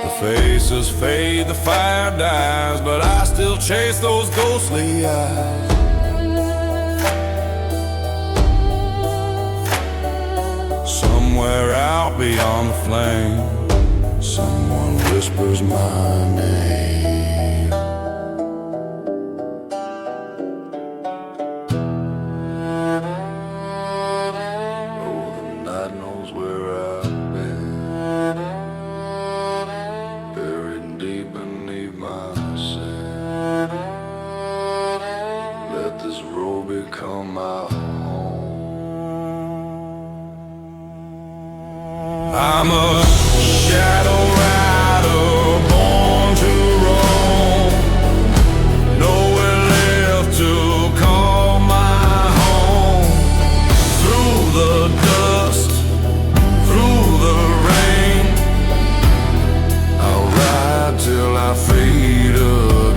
Speaker 5: The faces fade, the fire dies, but I still chase those ghostly eyes. Somewhere out beyond the flame, someone whispers my name. Oh, the night knows where I've been, buried deep beneath my sin. Let this road become my home. I'm a shadow rider, born to roam. Nowhere left to call my home. Through the dust, through the rain, I'll ride till I fade again.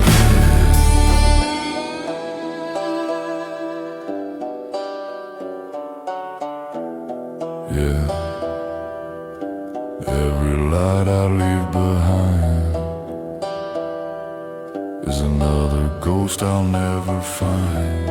Speaker 5: Yeah. Every light I leave behind is another ghost I'll never find.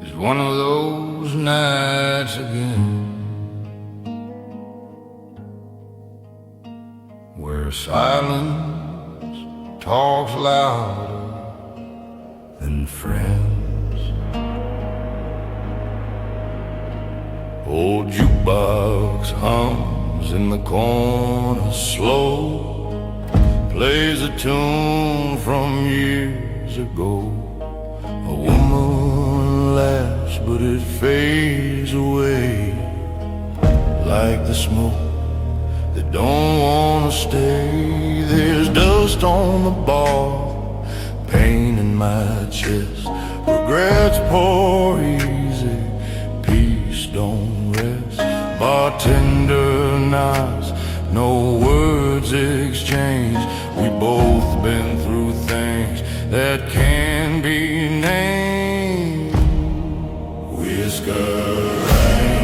Speaker 5: It's one of those nights again, where silence talks louder than friends. Old jukebox hums in the corner slow, plays a tune from years ago. A woman laughs but it fades away, like the smoke that don't wanna stay. There's dust on the bar, pain in my chest, regrets pour easy, peace don't rest. Bartender nods, no words exchanged. We both been through things that can be named. Whisker rain.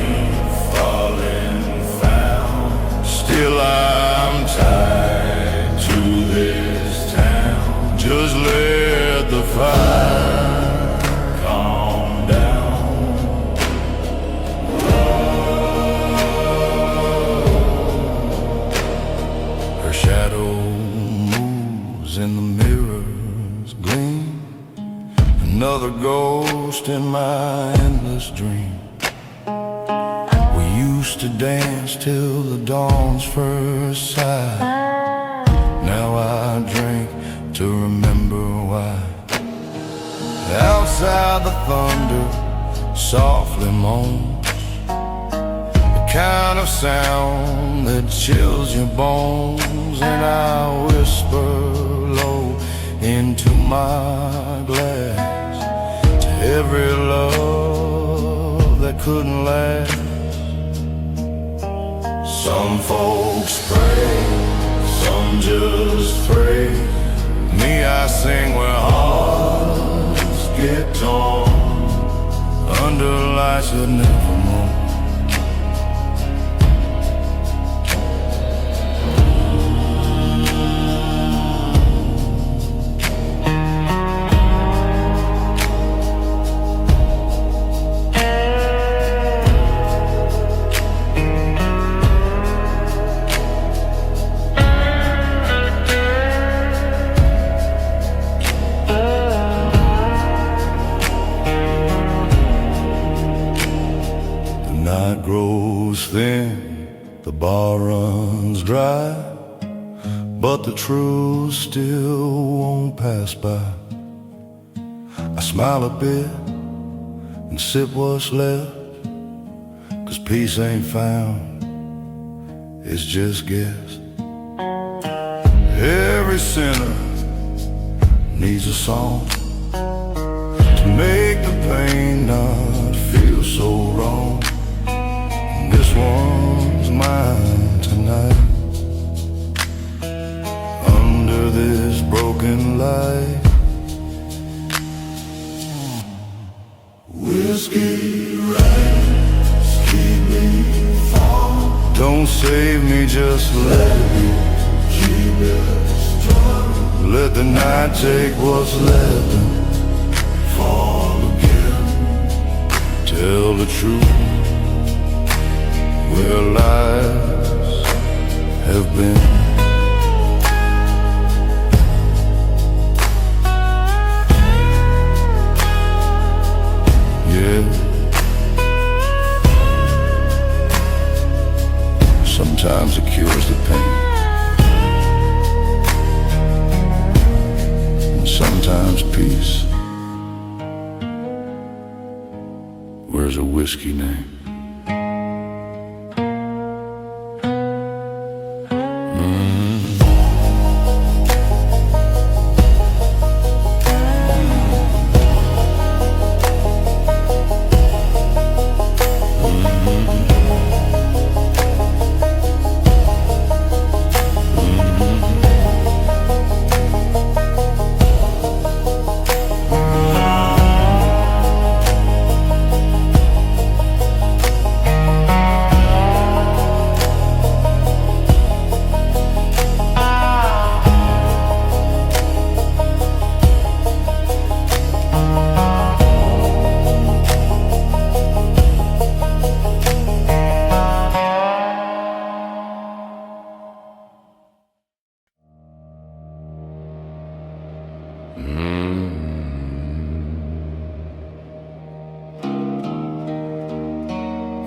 Speaker 5: used to dance till the dawn's first sigh. Now I drink to remember why. Outside the thunder softly moans, the kind of sound that chills your bones. And I whisper low into my glass to every love that couldn't last. Some folks pray, some just pray. Me, I sing where hearts get torn under lights that never mourn. Night grows thin, the bar runs dry, but the truth still won't pass by. I smile a bit and sip what's left, 'cause peace ain't found, it's just guessed. Every sinner needs a song to make the pain not feel so wrong. This one's mine tonight, under this broken light. Whiskey rains, keep me warm. Don't save me, just let it be. Keep it strong. Let the night take what's left and fall again. Tell the truth where lives have been. Yeah, sometimes it cures the pain, and sometimes peace wears a whiskey name.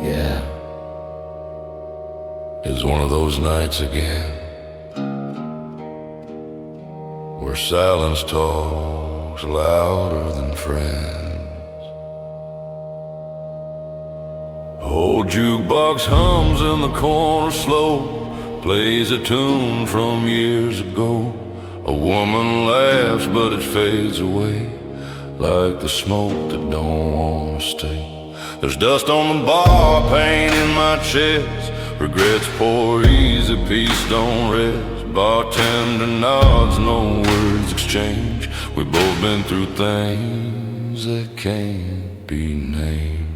Speaker 5: Yeah, it's one of those nights again where silence talks louder than friends. Old jukebox hums in the corner slow, plays a tune from years ago. A woman laughs but it fades away like the smoke that don't wanna stay. There's dust on the bar, pain in my chest. Regrets pour easy, peace don't rest. Bartender nods, no words exchange. We've both been through things that can't be named.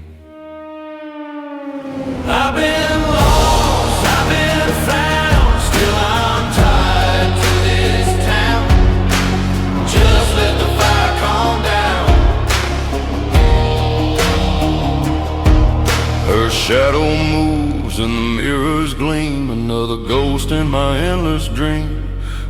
Speaker 5: I've been lost, I've been found, still I'm tied to this town. Just let the fire calm down. Her shadow moves and the mirrors gleam, another ghost in my endless dream.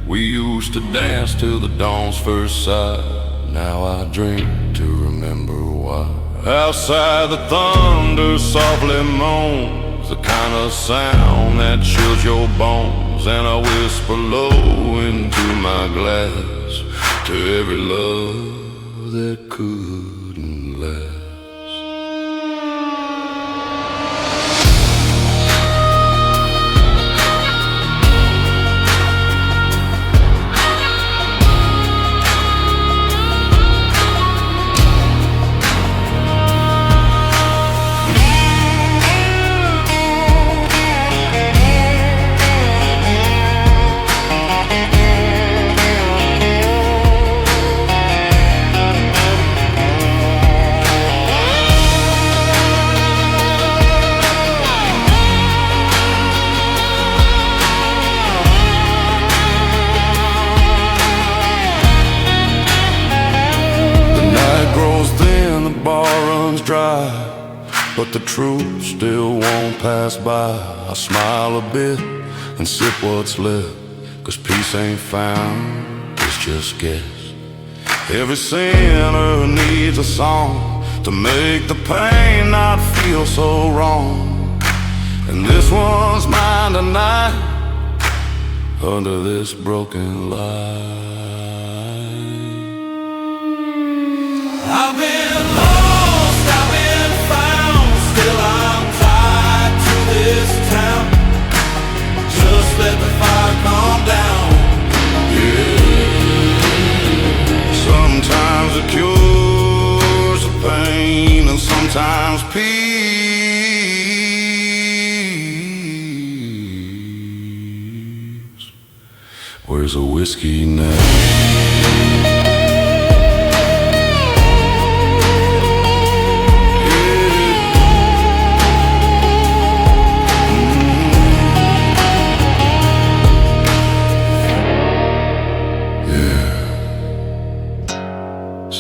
Speaker 5: We used to dance till the dawn's first sight. Now I drink to remember why. Outside the thunder softly moans, the kind of sound that chills your bones. And I whisper low into my glass to every love that couldn't last. Dry, but the truth still won't pass by. I smile a bit and sip what's left, 'cause peace ain't found, it's just guess. Every sinner needs a song to make the pain not feel so wrong. And this one's mine tonight, under this broken light. I've been lost, I've been found, still I'm tied to this town. Just let the fire calm down. Yeah. Sometimes it cures the pain, and sometimes peace. Where's a whiskey now?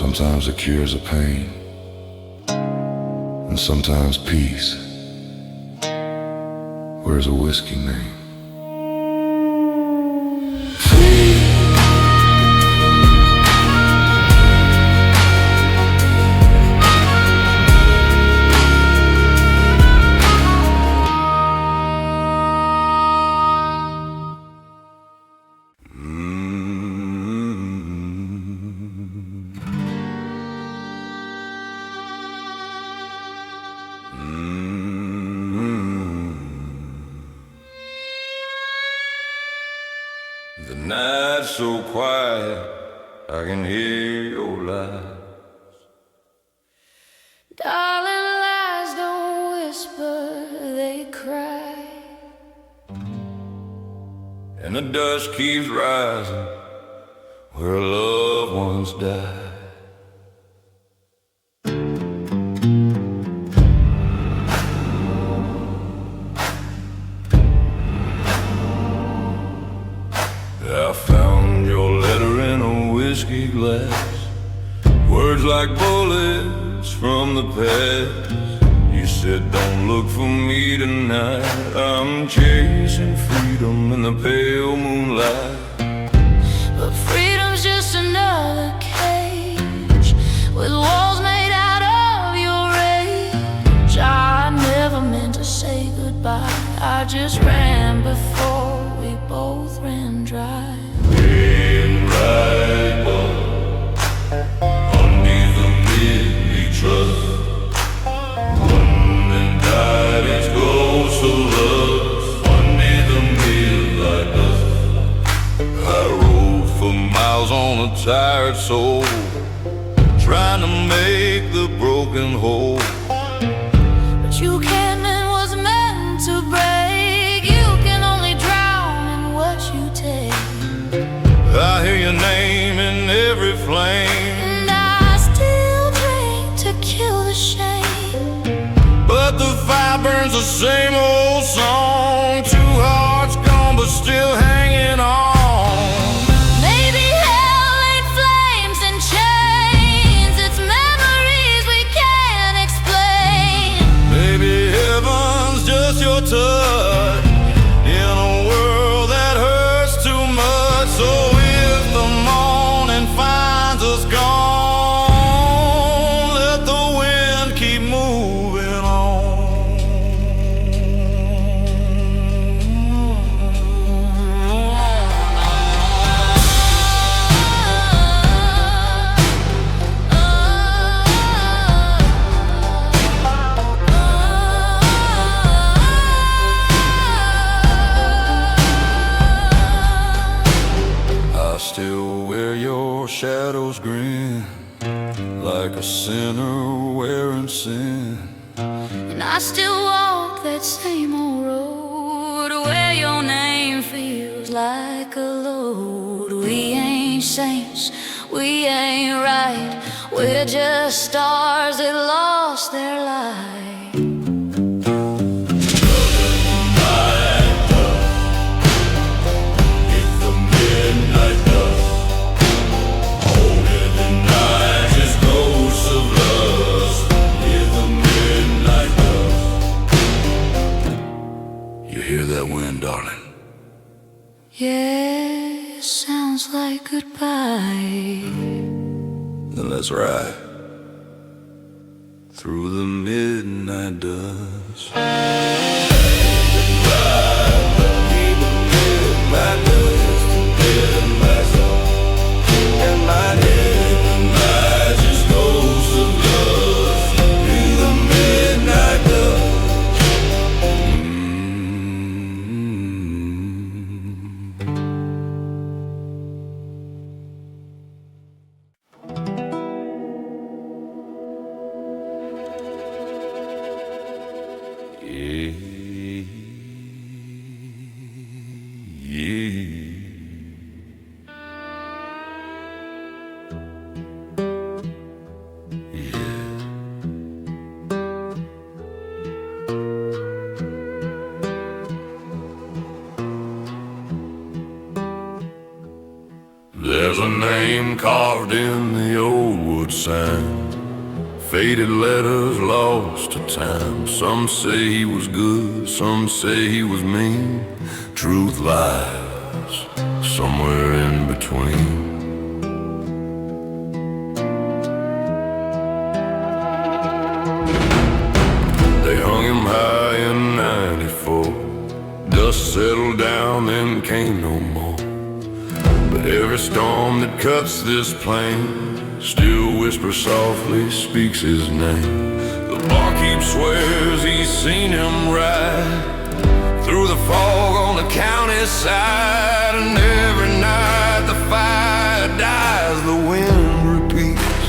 Speaker 5: Sometimes it cures a pain, and sometimes peace. Where's a whiskey name? The night's so quiet, I can hear your lies.
Speaker 4: Darling, lies don't whisper, they cry.
Speaker 5: And the dust keeps rising where loved ones die. I found your letter in a whiskey glass, words like bullets from the past. You said don't look for me tonight, I'm chasing freedom in the pale moonlight.
Speaker 4: But freedom's just another cage with walls made out of your rage. I never meant to say goodbye, I just ran before we both ran dry.
Speaker 5: In right one, underneath the midnight trust, one and died its ghost of love, underneath the midnight dust. I rode for miles on a tired soul, trying to make the broken whole.
Speaker 4: But you can't mend what's meant to break. You can only drown in what you take.
Speaker 5: I hear your name in every flame,
Speaker 4: And I still drink to kill the shame.
Speaker 5: but the fire burns the same old song. Two hearts gone but still hanging on.
Speaker 4: Maybe hell ain't flames and chains, it's memories we can't explain.
Speaker 5: Maybe heaven's just your touch in a world that hurts too much. So if the morning finds us gone, let the wind keep moving on.
Speaker 1: shadows grin, like a sinner wearing sin.
Speaker 4: And I still walk that same old road where your name feels like a load. We ain't saints, we ain't right, we're just stars that lost their light.
Speaker 1: Hear that wind, darling?
Speaker 4: Yeah, sounds like goodbye.
Speaker 1: Then let's ride through the midnight dust. There's a name carved in the old wood sign, faded letters lost to time. Some say he was good, some say he was mean. Truth lies somewhere in between. They hung him high in '94. Dust settled down, then came no more. But every storm that cuts this plain still whispers softly, speaks his name. The barkeep swears he's seen him ride through the fog on the county side. And every night the fire dies, the wind repeats.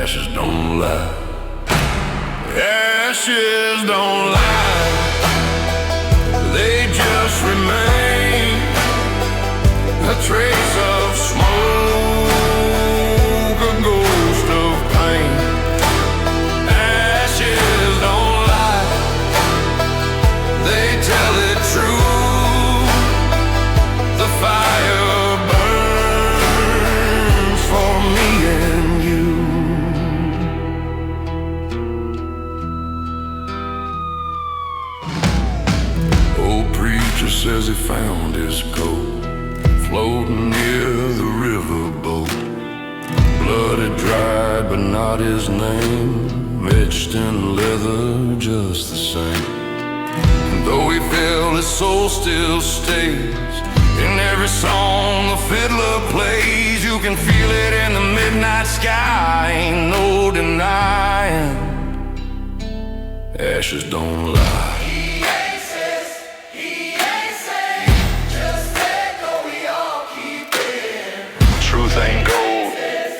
Speaker 1: Ashes don't lie. Ashes don't lie. They just remain a trace of smoke, a ghost of pain. Ashes don't lie, they tell it true. The fire burns for me and you. Old preacher says he found his coat floating near the riverboat. Blood had dried, but not his name, etched in leather just the same. And though he fell, his soul still stays in every song the fiddler plays. You can feel it in the midnight sky, ain't no denying. Ashes don't lie.
Speaker 3: Truth ain't gold,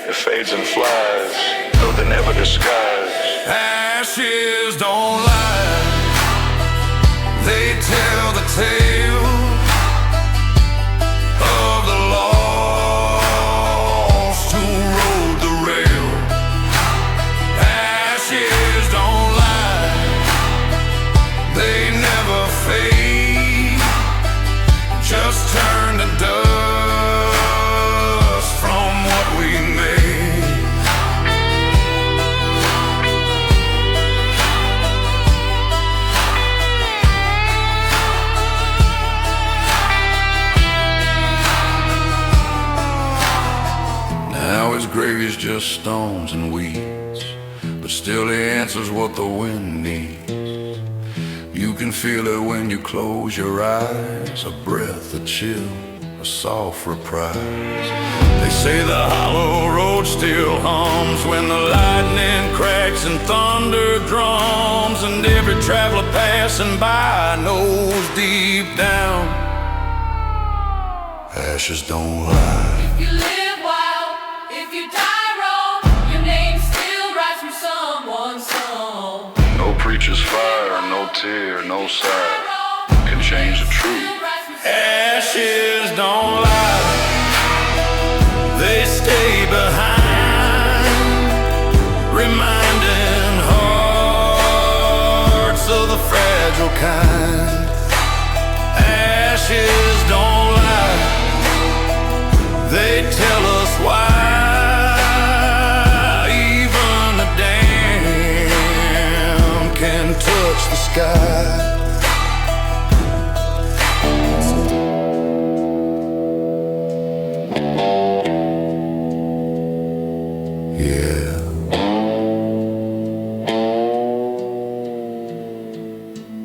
Speaker 3: it fades and flies, though they never disguise.
Speaker 1: Ashes don't lie, they tell the tale of the lost who rode the rail. Ashes don't lie, they never fade, just turn to dust. Gravy's just stones and weeds, but still he answers what the wind needs. You can feel it when you close your eyes, a breath, a chill, a soft reprise. They say the hollow road still hums when the lightning cracks and thunder drums, and every traveler passing by knows deep down, ashes don't lie.
Speaker 2: You live while you die wrong, your name still rises from someone's song.
Speaker 3: No preacher's fire, no tear, no sigh can change the truth.
Speaker 1: Ashes don't lie, they stay behind, reminding hearts of the fragile kind. Ashes don't lie, they tell us why. Even the damned can touch the sky. Yeah.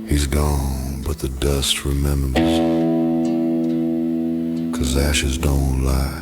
Speaker 1: He's gone, but the dust remembers, 'cause ashes don't lie.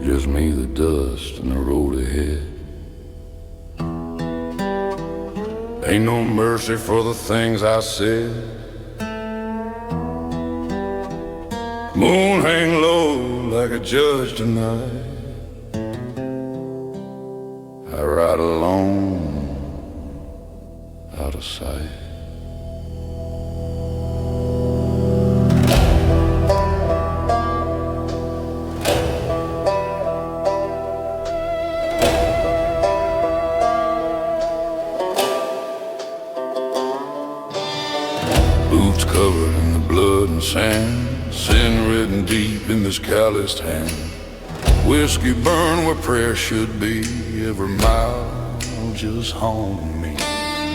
Speaker 1: Just me, the dust, and the road ahead. Ain't no mercy for the things I said. Moon hang low like a judge tonight. I ride alone, out of sight. Boots covered in the blood and sand, sin written deep in this calloused hand. Whiskey burned where prayer should be, every mile just haunted me.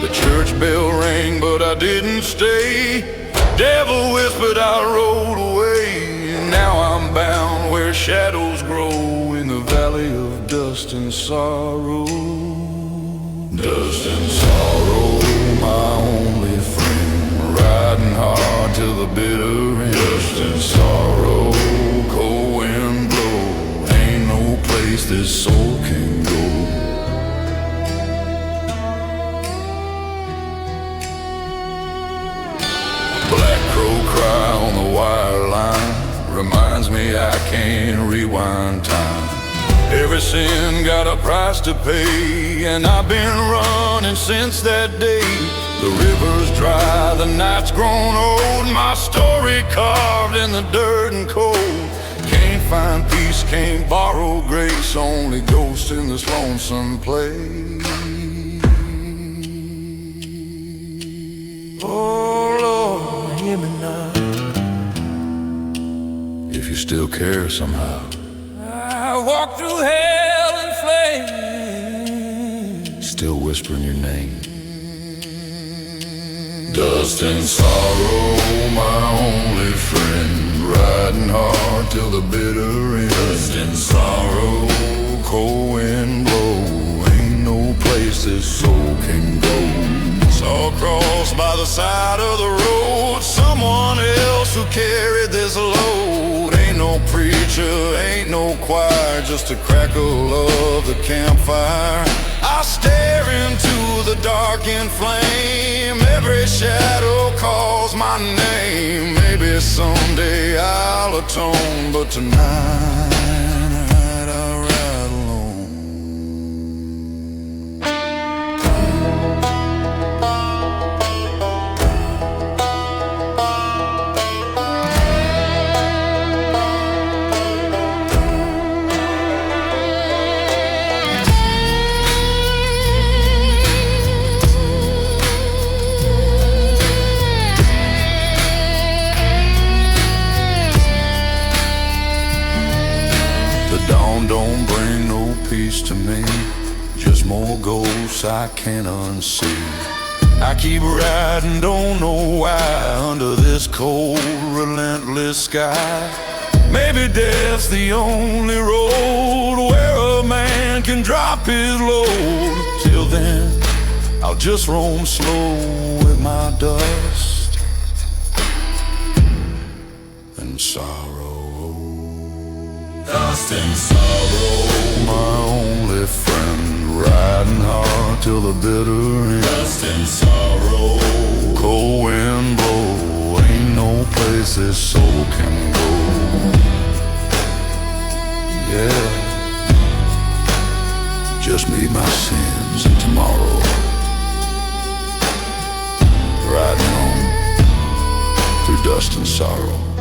Speaker 1: The church bell rang, but I didn't stay. Devil whispered, I rolled away. And now I'm bound where shadows grow, in the valley of dust and sorrow. Dust and sorrow, my only friend, riding hard till the bitter end. Dust and sorrow, cold wind blow, ain't no place this soul can go. Black crow cry on the wire line reminds me I can't rewind time. Every sin got a price to pay, and I've been running since that day. The river's dry, the night's grown old, my story carved in the dirt and cold. Can't find peace, can't borrow grace, only ghosts in this lonesome place. Oh Lord, hear me now, if you still care somehow. I walk through hell and flames, still whispering your name. Dust and sorrow, my only friend, riding hard till the bitter end. Dust and sorrow, cold wind blow, ain't no place this soul can go. Saw a cross by the side of the road, someone else who carried this load. Ain't no preacher, ain't no choir, just a crackle of the campfire. I stare into the darkened flame, every shadow calls my name. Maybe someday I'll atone, but tonight I'll ride alone.
Speaker 5: peace to me, just more ghosts I can't unsee. I keep riding, don't know why, under this cold, relentless sky. Maybe death's the only road where a man can drop his load. Till then, I'll just roam slow with my dust and sorrow.
Speaker 1: Dust and sorrow.
Speaker 5: My only friend, riding hard till the bitter end.
Speaker 1: Dust and sorrow.
Speaker 5: Cold wind blow, ain't no place this soul can go. Yeah, just me, my sins, and tomorrow. Riding on through dust and sorrow.